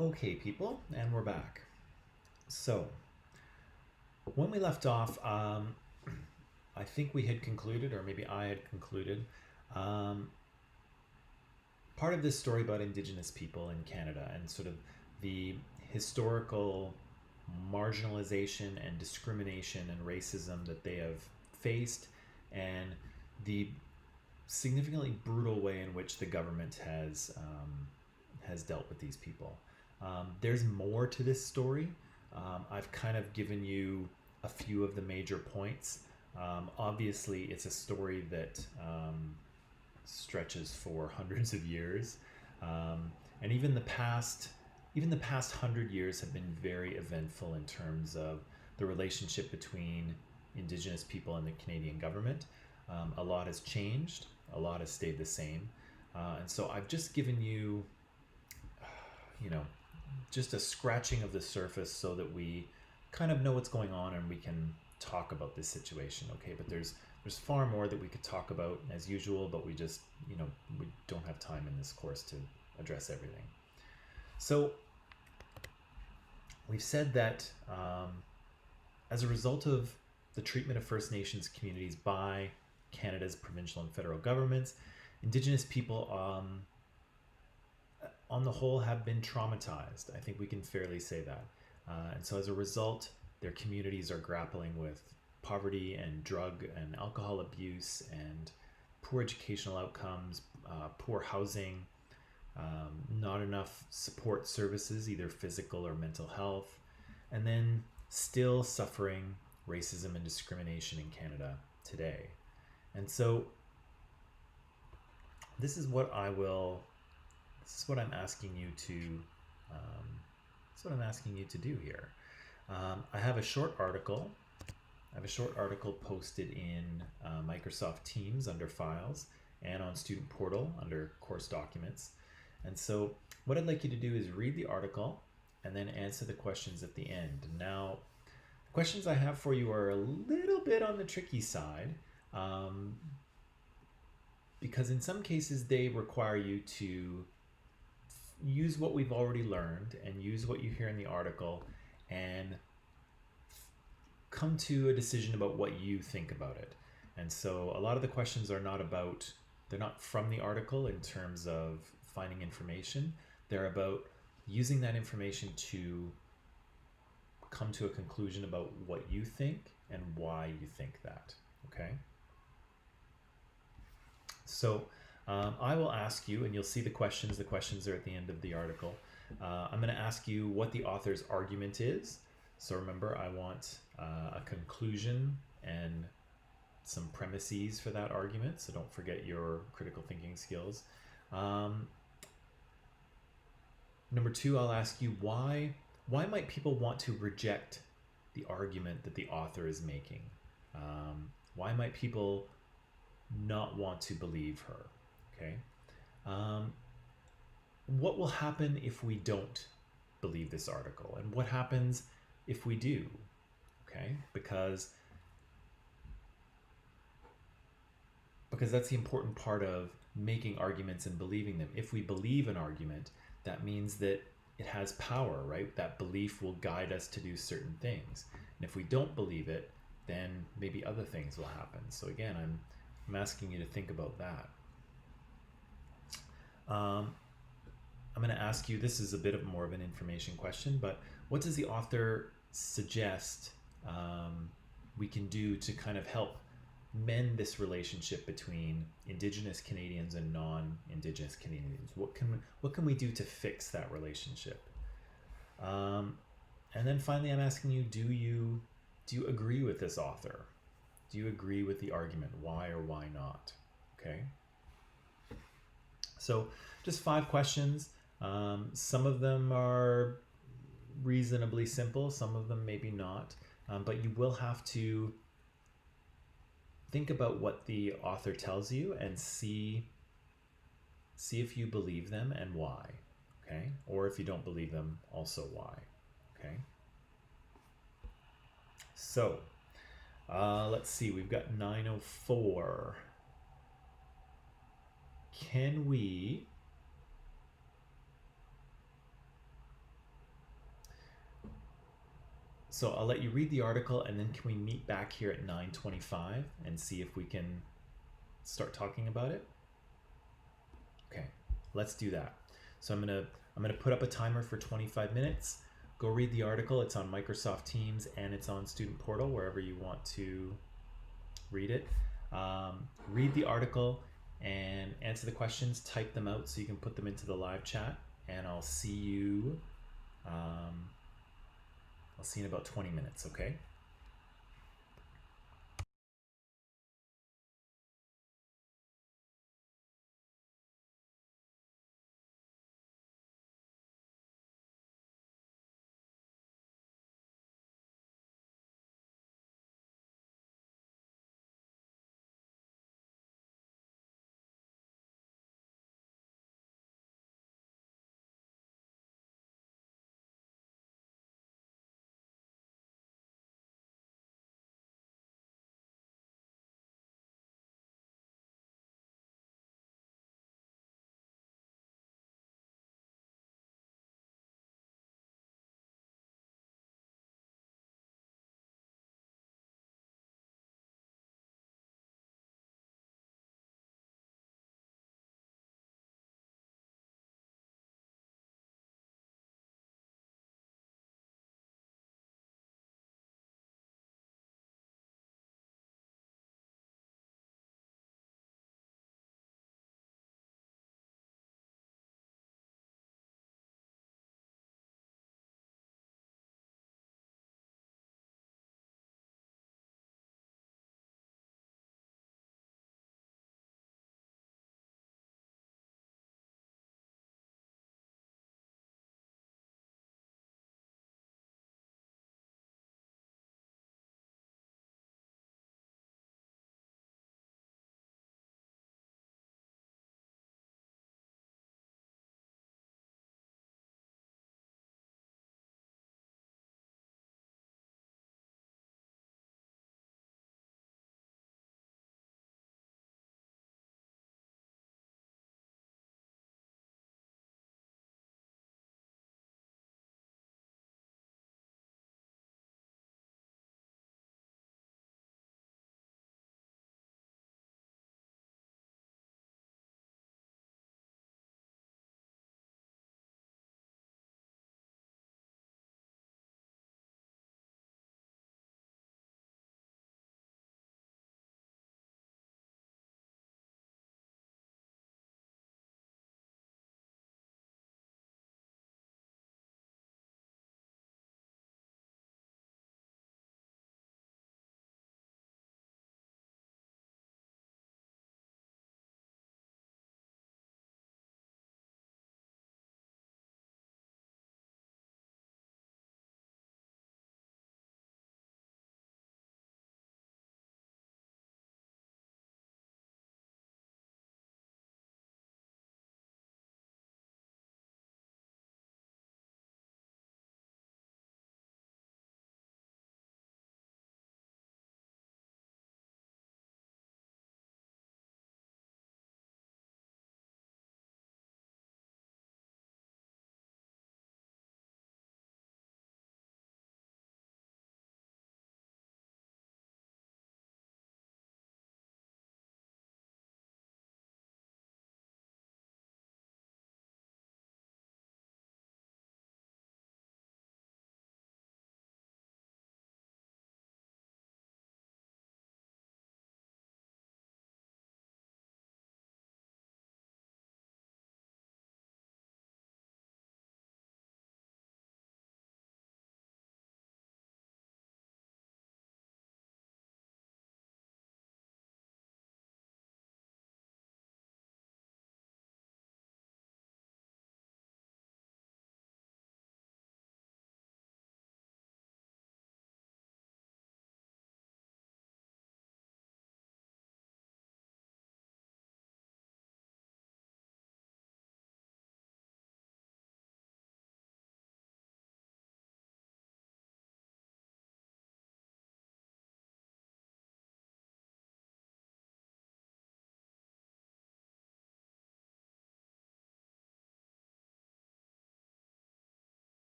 Okay, people, and we're back. So, when we left off, I think we had concluded, or maybe I had concluded, um, part of this story about Indigenous people in Canada and sort of the historical marginalization and discrimination and racism that they have faced, and the significantly brutal way in which the government has dealt with these people. There's more to this story. I've kind of given you a few of the major points. Obviously, it's a story that stretches for hundreds of years, and even the past 100 years have been very eventful in terms of the relationship between Indigenous people and the Canadian government. A lot has changed, a lot has stayed the same, and so I've just given you, you know, just a scratching of the surface so that we kind of know what's going on and we can talk about this situation. Okay, but there's far more that we could talk about as usual, but we just, we don't have time in this course to address everything. So we've said that as a result of the treatment of First Nations communities by Canada's provincial and federal governments, Indigenous people on the whole have been traumatized. I think we can fairly say that. And so as a result, their communities are grappling with poverty and drug and alcohol abuse and poor educational outcomes, poor housing, not enough support services, either physical or mental health, and then still suffering racism and discrimination in Canada today. And so this is what I'm asking you to do here. I have a short article posted in Microsoft Teams under Files and on Student Portal under Course Documents. And so what I'd like you to do is read the article and then answer the questions at the end. Now, the questions I have for you are a little bit on the tricky side, because in some cases they require you to use what we've already learned and use what you hear in the article and come to a decision about what you think about it. And so a lot of the questions are they're not from the article in terms of finding information. They're about using that information to come to a conclusion about what you think and why you think that. Okay? So I will ask you, and you'll see the questions. The questions are at the end of the article. I'm going to ask you what the author's argument is. So remember, I want a conclusion and some premises for that argument. So don't forget your critical thinking skills. Number two, I'll ask you why might people want to reject the argument that the author is making? Why might people not want to believe her? Okay. What will happen if we don't believe this article? And what happens if we do? Okay. Because that's the important part of making arguments and believing them. If we believe an argument, that means that it has power, right? That belief will guide us to do certain things. And if we don't believe it, then maybe other things will happen. So again, I'm asking you to think about that. I'm going to ask you, this is a bit of more of an information question, but what does the author suggest we can do to kind of help mend this relationship between Indigenous Canadians and non-Indigenous Canadians? What can we do to fix that relationship? And then finally, I'm asking you, do you agree with this author? Do you agree with the argument? Why or why not? Okay. So just 5 questions. Some of them are reasonably simple. Some of them maybe not. But you will have to think about what the author tells you and see if you believe them and why. Okay. Or if you don't believe them, also why. Okay. So let's see. We've got 9:04. Can we So I'll let you read the article, and then can we meet back here at 9:25 and see if we can start talking about it? Okay, let's do that. So I'm gonna put up a timer for 25 minutes. Go read the article. It's on Microsoft Teams and it's on Student Portal, wherever you want to read it. Read the article and answer the questions. Type them out so you can put them into the live chat. And I'll see you. I'll see you in about 20 minutes. Okay.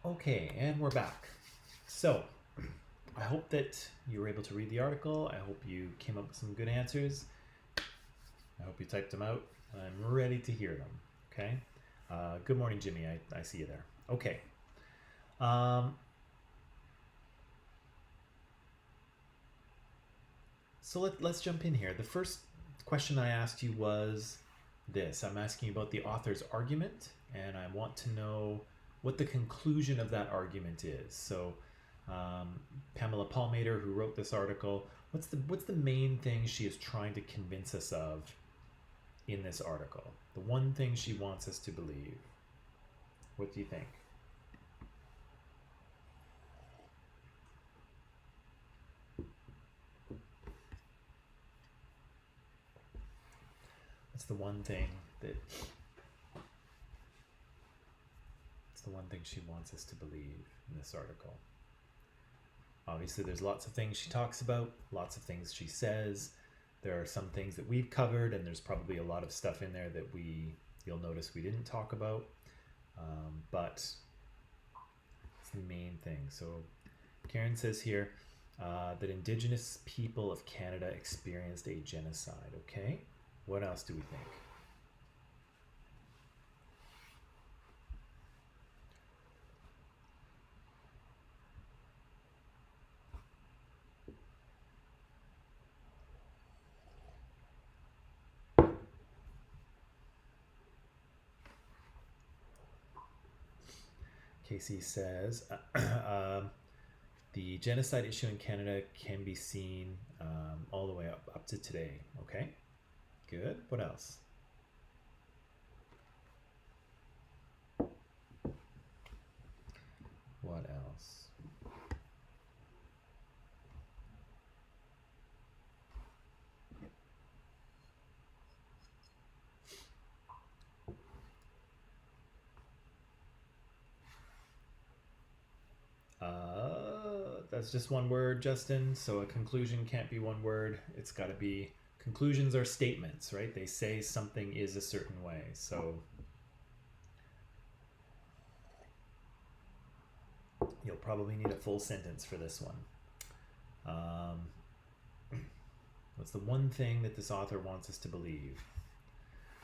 Okay, and we're back. So, I hope that you were able to read the article. I hope you came up with some good answers. I hope you typed them out. I'm ready to hear them. Okay. Good morning, Jimmy. I see you there. Okay. So let's jump in here. The first question I asked you was this. I'm asking you about the author's argument, and I want to know what the conclusion of that argument is. So, Pamela Palmater, who wrote this article, what's the main thing she is trying to convince us of in this article? The one thing she wants us to believe. What do you think? What's the one thing that it's the one thing she wants us to believe in this article? Obviously, there's lots of things she talks about, lots of things she says. There are some things that we've covered, and there's probably a lot of stuff in there that you'll notice we didn't talk about. But it's the main thing. So Karen says here that Indigenous people of Canada experienced a genocide. Okay, what else do we think? Casey says the genocide issue in Canada can be seen all the way up to today. Okay, good. What else? What else? That's just one word, Justin. So a conclusion can't be one word. It's got to be, conclusions are statements, right? They say something is a certain way. So you'll probably need a full sentence for this one. What's the one thing that this author wants us to believe?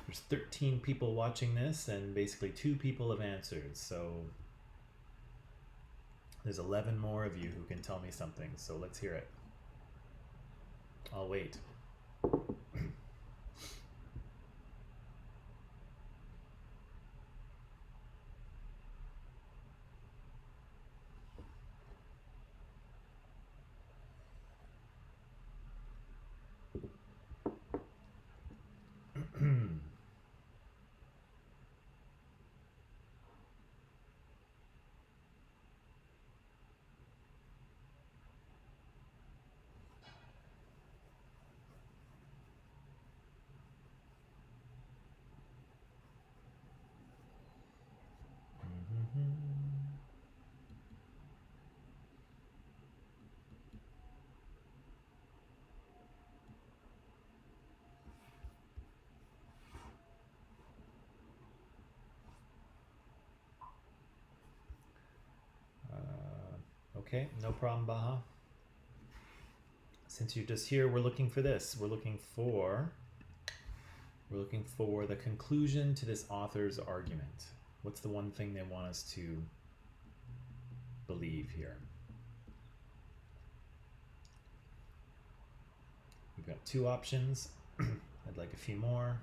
There's 13 people watching this, and basically 2 people have answered. So there's 11 more of you who can tell me something, so let's hear it. I'll wait. Okay, no problem, Baha. Since you're just here, we're looking for this. We're looking for the conclusion to this author's argument. What's the one thing they want us to believe here? We've got 2 options. I'd like a few more.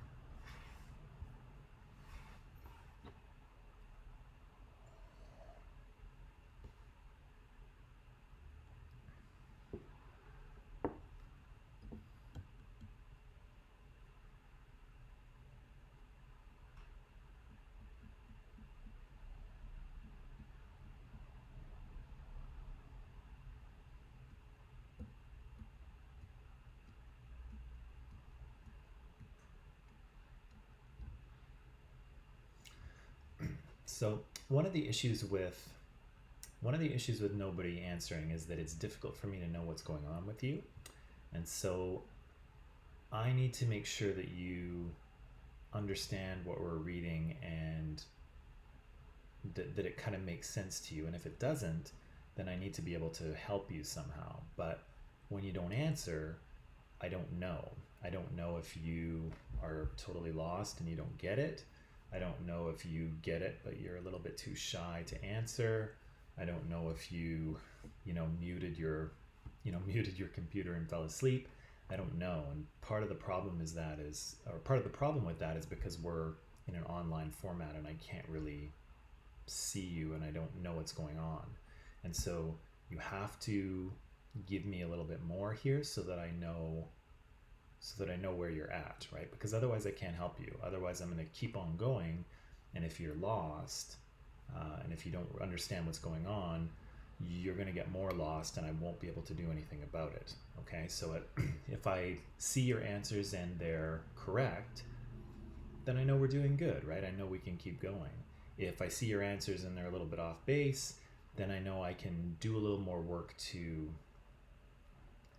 So one of the issues with nobody answering is that it's difficult for me to know what's going on with you. And so I need to make sure that you understand what we're reading and that it kind of makes sense to you. And if it doesn't, then I need to be able to help you somehow. But when you don't answer, I don't know. I don't know if you are totally lost and you don't get it. I don't know if you get it, but you're a little bit too shy to answer. I don't know if you muted your computer and fell asleep. I don't know. And part of the problem with that is because we're in an online format and I can't really see you and I don't know what's going on. And so you have to give me a little bit more here so that I know where you're at, right? Because otherwise I can't help you. Otherwise I'm going to keep on going, and if you're lost and if you don't understand what's going on, you're going to get more lost and I won't be able to do anything about it. Okay, so if I see your answers and they're correct, then I know we're doing good, right? I know we can keep going. If I see your answers and they're a little bit off base, then I know I can do a little more work to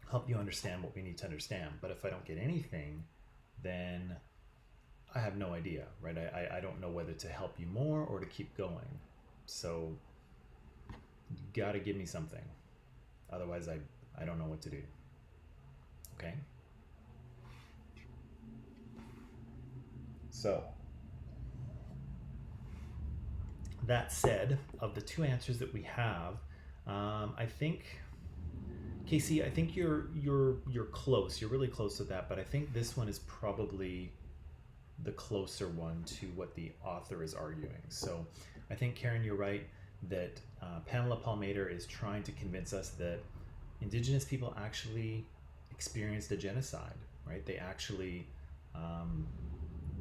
help you understand what we need to understand. But if I don't get anything, then I have no idea, right? I don't know whether to help you more or to keep going. So you gotta give me something. Otherwise I don't know what to do. Okay? So that said, of the two answers that we have, I think, Casey, I think you're close. You're really close to that, but I think this one is probably the closer one to what the author is arguing. So I think, Karen, you're right that Pamela Palmater is trying to convince us that Indigenous people actually experienced a genocide, right? They actually,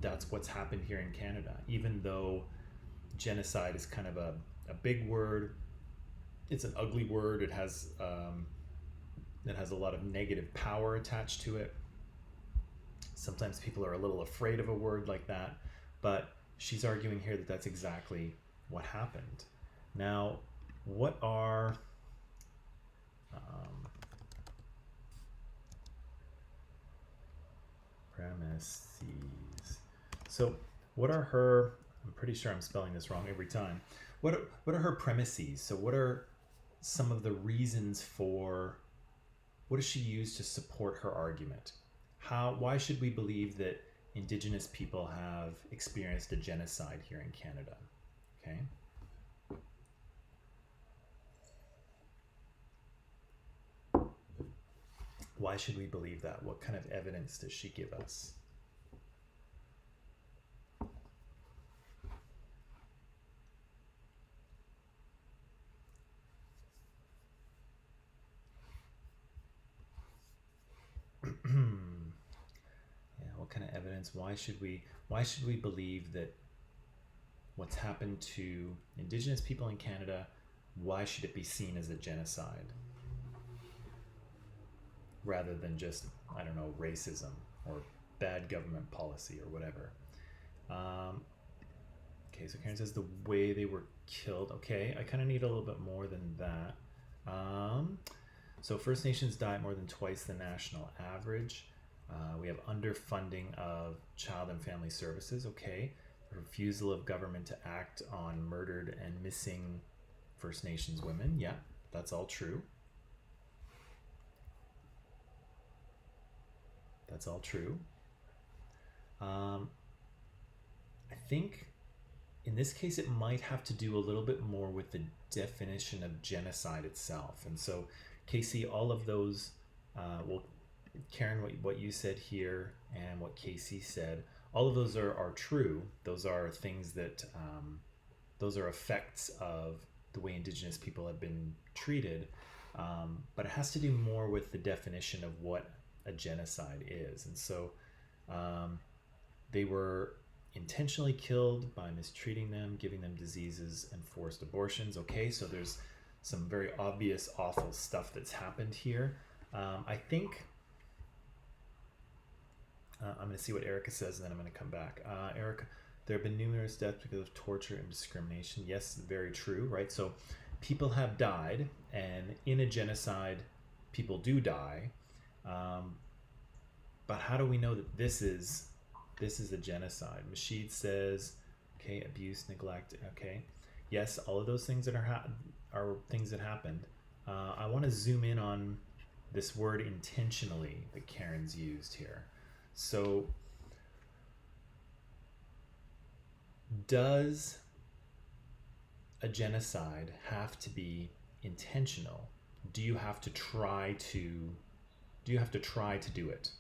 that's what's happened here in Canada. Even though genocide is kind of a big word, it's an ugly word. It has a lot of negative power attached to it. Sometimes people are a little afraid of a word like that, but she's arguing here that that's exactly what happened. Now, what are premises? So what are her, I'm pretty sure I'm spelling this wrong every time. What are her premises? So what are some of the reasons for, what does she use to support her argument? Why should we believe that Indigenous people have experienced a genocide here in Canada? Okay. Why should we believe that? What kind of evidence does she give us? What kind of evidence? Why should we believe that what's happened to Indigenous people in Canada, why should it be seen as a genocide rather than just, I don't know, racism or bad government policy or whatever? Okay, so Karen says the way they were killed. Okay, I kind of need a little bit more than that. So First Nations die at more than twice the national average. We have underfunding of child and family services. Okay, refusal of government to act on murdered and missing First Nations women. Yeah, that's all true. That's all true. I think in this case it might have to do a little bit more with the definition of genocide itself. And so, Casey, all of those, well, Karen, what you said here and what Casey said, all of those are true. Those are things that, those are effects of the way Indigenous people have been treated. But it has to do more with the definition of what a genocide is. And so they were intentionally killed by mistreating them, giving them diseases and forced abortions. Okay, so there's some very obvious awful stuff that's happened here. I think I'm going to see what Erica says and then I'm going to come back. Erica, there have been numerous deaths because of torture and discrimination. Yes, very true, right? So people have died, and in a genocide people do die, but how do we know that this is a genocide? Mashid says, okay, abuse, neglect, okay. yes, all of those things that are things that happened. I want to zoom in on this word intentionally that Karen's used here. So, does a genocide have to be intentional? Do you have to try to do it?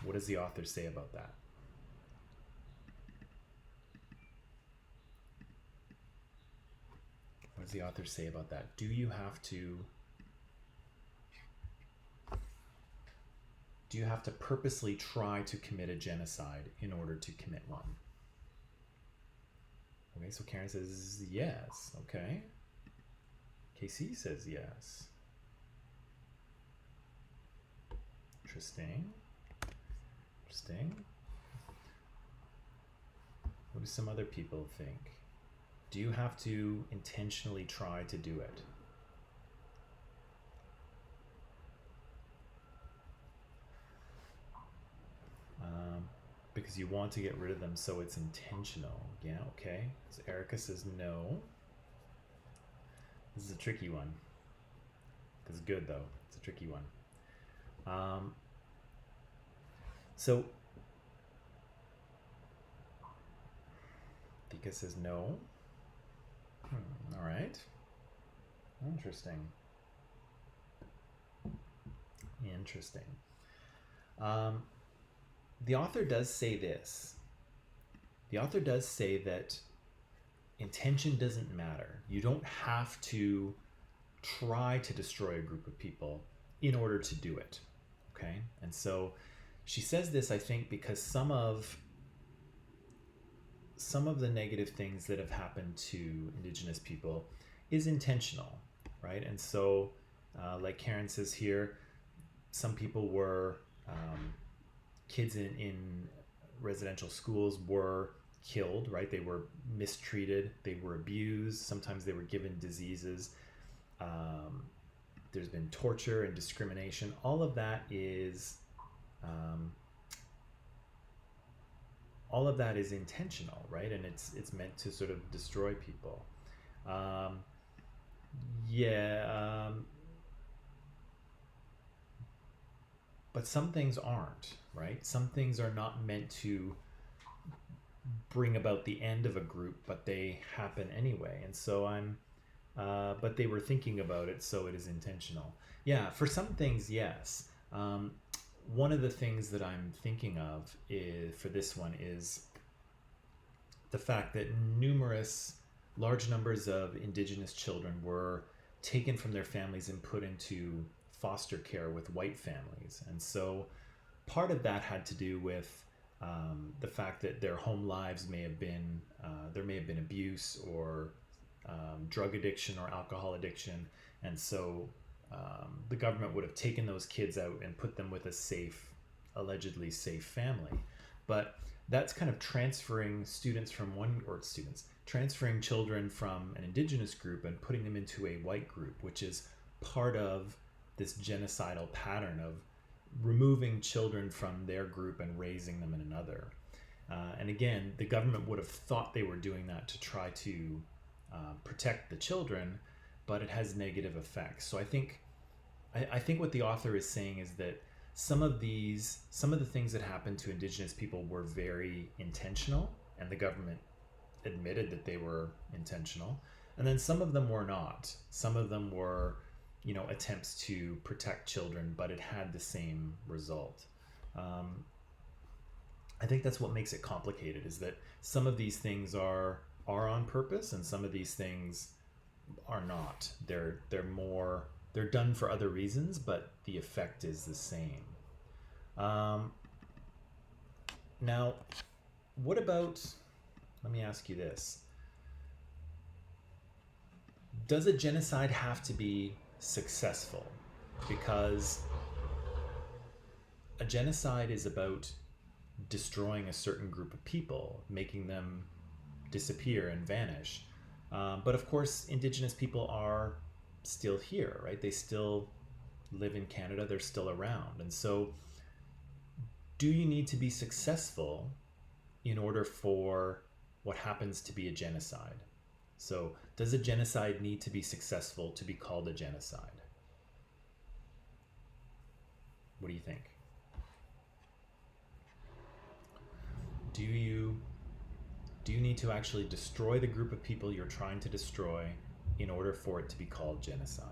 What does the author say about that? What does the author say about that? Do you have to purposely try to commit a genocide in order to commit one? Okay, so Karen says yes. Okay. KC says yes. Interesting. What do some other people think? Do you have to intentionally try to do it? Because you want to get rid of them, so it's intentional. Yeah, okay. So Erica says no. This is a tricky one. It's good though. It's a tricky one. So Tika says no. All right. Interesting. The author does say this. The author does say that intention doesn't matter. You don't have to try to destroy a group of people in order to do it. Okay? And so she says this, I think, because some of the negative things that have happened to Indigenous people is intentional, right? And so, like Karen says here, some people were kids in residential schools were killed, right? They were mistreated, they were abused, sometimes they were given diseases. There's been torture and discrimination. All of that is intentional, right? And it's meant to sort of destroy people. But some things aren't, right? Some things are not meant to bring about the end of a group, but they happen anyway. And so but they were thinking about it, so it is intentional. Yeah, for some things, yes. One of the things that I'm thinking of for this one is the fact that large numbers of Indigenous children were taken from their families and put into foster care with white families. And so part of that had to do with the fact that their home lives there may have been abuse or drug addiction or alcohol addiction. And so the government would have taken those kids out and put them with a allegedly safe family. But that's kind of transferring transferring children from an Indigenous group and putting them into a white group, which is part of this genocidal pattern of removing children from their group and raising them in another. And again, the government would have thought they were doing that to try to protect the children, but it has negative effects. So I think what the author is saying is that some of the things that happened to Indigenous people were very intentional, and the government admitted that they were intentional. And then some of them were not. Some of them were, attempts to protect children, but it had the same result. I think that's what makes it complicated, is that some of these things are on purpose, and some of these things are not. They're done for other reasons, but the effect is the same. Now, what about, let me ask you this. Does a genocide have to be successful? Because a genocide is about destroying a certain group of people, making them disappear and vanish. But of course, Indigenous people are still here, right? They still live in Canada, they're still around. And so, do you need to be successful in order for what happens to be a genocide? So does a genocide need to be successful to be called a genocide? What do you think? Do you need to actually destroy the group of people you're trying to destroy in order for it to be called genocide?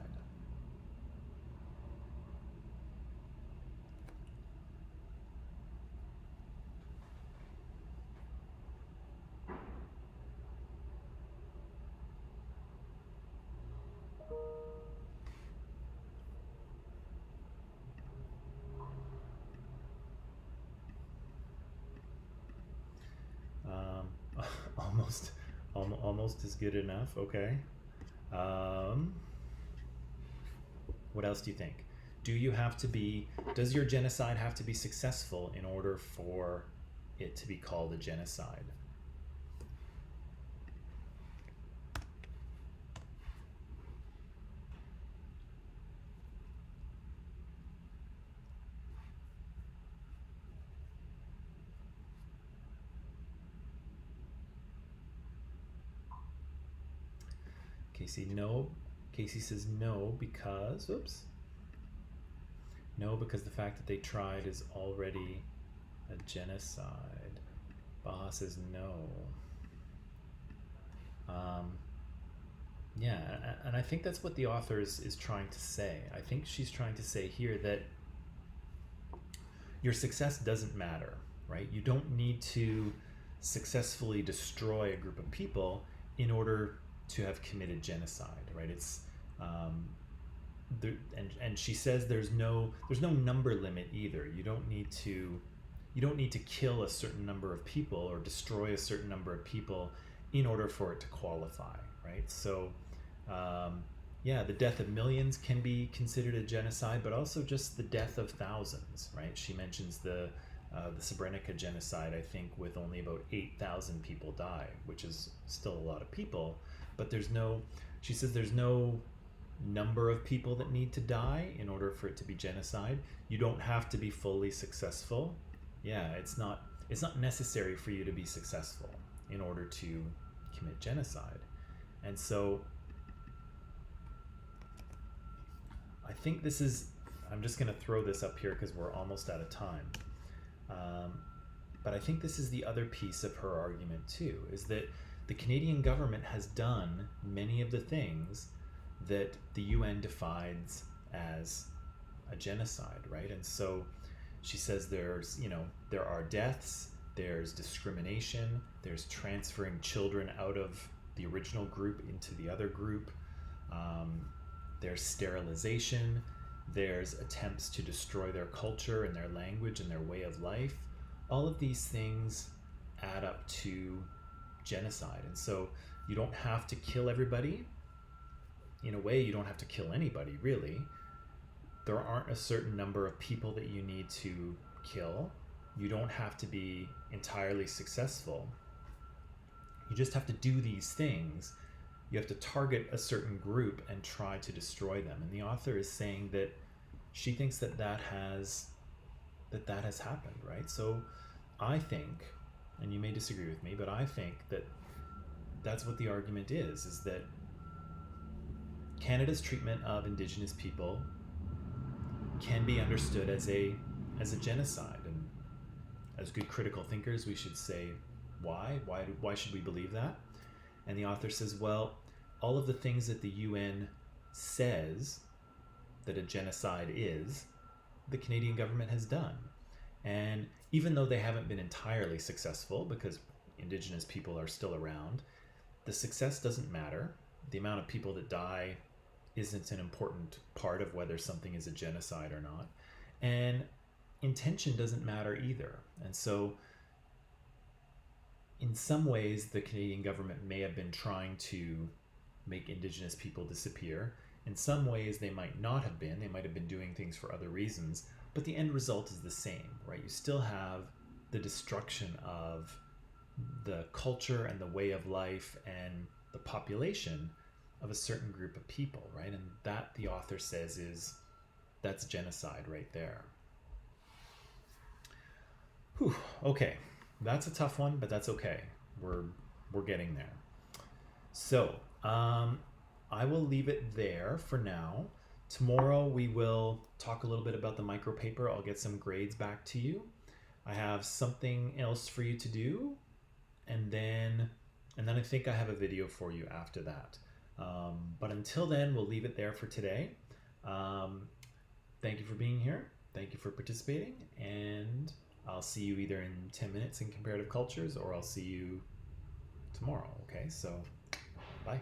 Almost, almost is good enough. Okay. Um, what else do you think? Does your genocide have to be successful in order for it to be called a genocide? Casey, no. Casey says no because, oops. No, because the fact that they tried is already a genocide. Baha says no. Yeah, and I think that's what the author is trying to say. I think she's trying to say here that your success doesn't matter, right? You don't need to successfully destroy a group of people in order to have committed genocide, right? It's and she says there's no number limit either. You don't need to kill a certain number of people or destroy a certain number of people in order for it to qualify, right? So yeah, the death of millions can be considered a genocide, but also just the death of thousands, right? She mentions the Srebrenica genocide, I think, with only about 8,000 people die, which is still a lot of people, but she says there's no number of people that need to die in order for it to be genocide. You don't have to be fully successful. Yeah, it's not necessary for you to be successful in order to commit genocide. And so I think I'm just going to throw this up here because we're almost out of time. But I think this is the other piece of her argument too, is that the Canadian government has done many of the things that the UN defines as a genocide, right? And so she says there are deaths, there's discrimination, there's transferring children out of the original group into the other group, there's sterilization, there's attempts to destroy their culture and their language and their way of life. All of these things add up to genocide. And so you don't have to kill everybody. In a way, you don't have to kill anybody, really. There aren't a certain number of people that you need to kill. You don't have to be entirely successful. You just have to do these things. You have to target a certain group and try to destroy them. And the author is saying that she thinks that has happened, right? So I think, and you may disagree with me, but I think that that's what the argument is that Canada's treatment of Indigenous people can be understood as a genocide. And as good critical thinkers, we should say, why should we believe that? And the author says, well, all of the things that the UN says that a genocide is, the Canadian government has done. And even though they haven't been entirely successful, because Indigenous people are still around, the success doesn't matter. The amount of people that die isn't an important part of whether something is a genocide or not. And intention doesn't matter either. And so in some ways, the Canadian government may have been trying to make Indigenous people disappear. In some ways, they might not have been. They might have been doing things for other reasons. But the end result is the same, right? You still have the destruction of the culture and the way of life and the population of a certain group of people, right? And that, the author says, that's genocide right there. Whew, okay. That's a tough one, but that's okay. We're getting there. So, I will leave it there for now. Tomorrow we will talk a little bit about the micro paper. I'll get some grades back to you. I have something else for you to do, and then I think I have a video for you after that. But until then, we'll leave it there for today. Thank you for being here. Thank you for participating, and I'll see you either in 10 minutes in comparative cultures, or I'll see you tomorrow. Okay, so bye.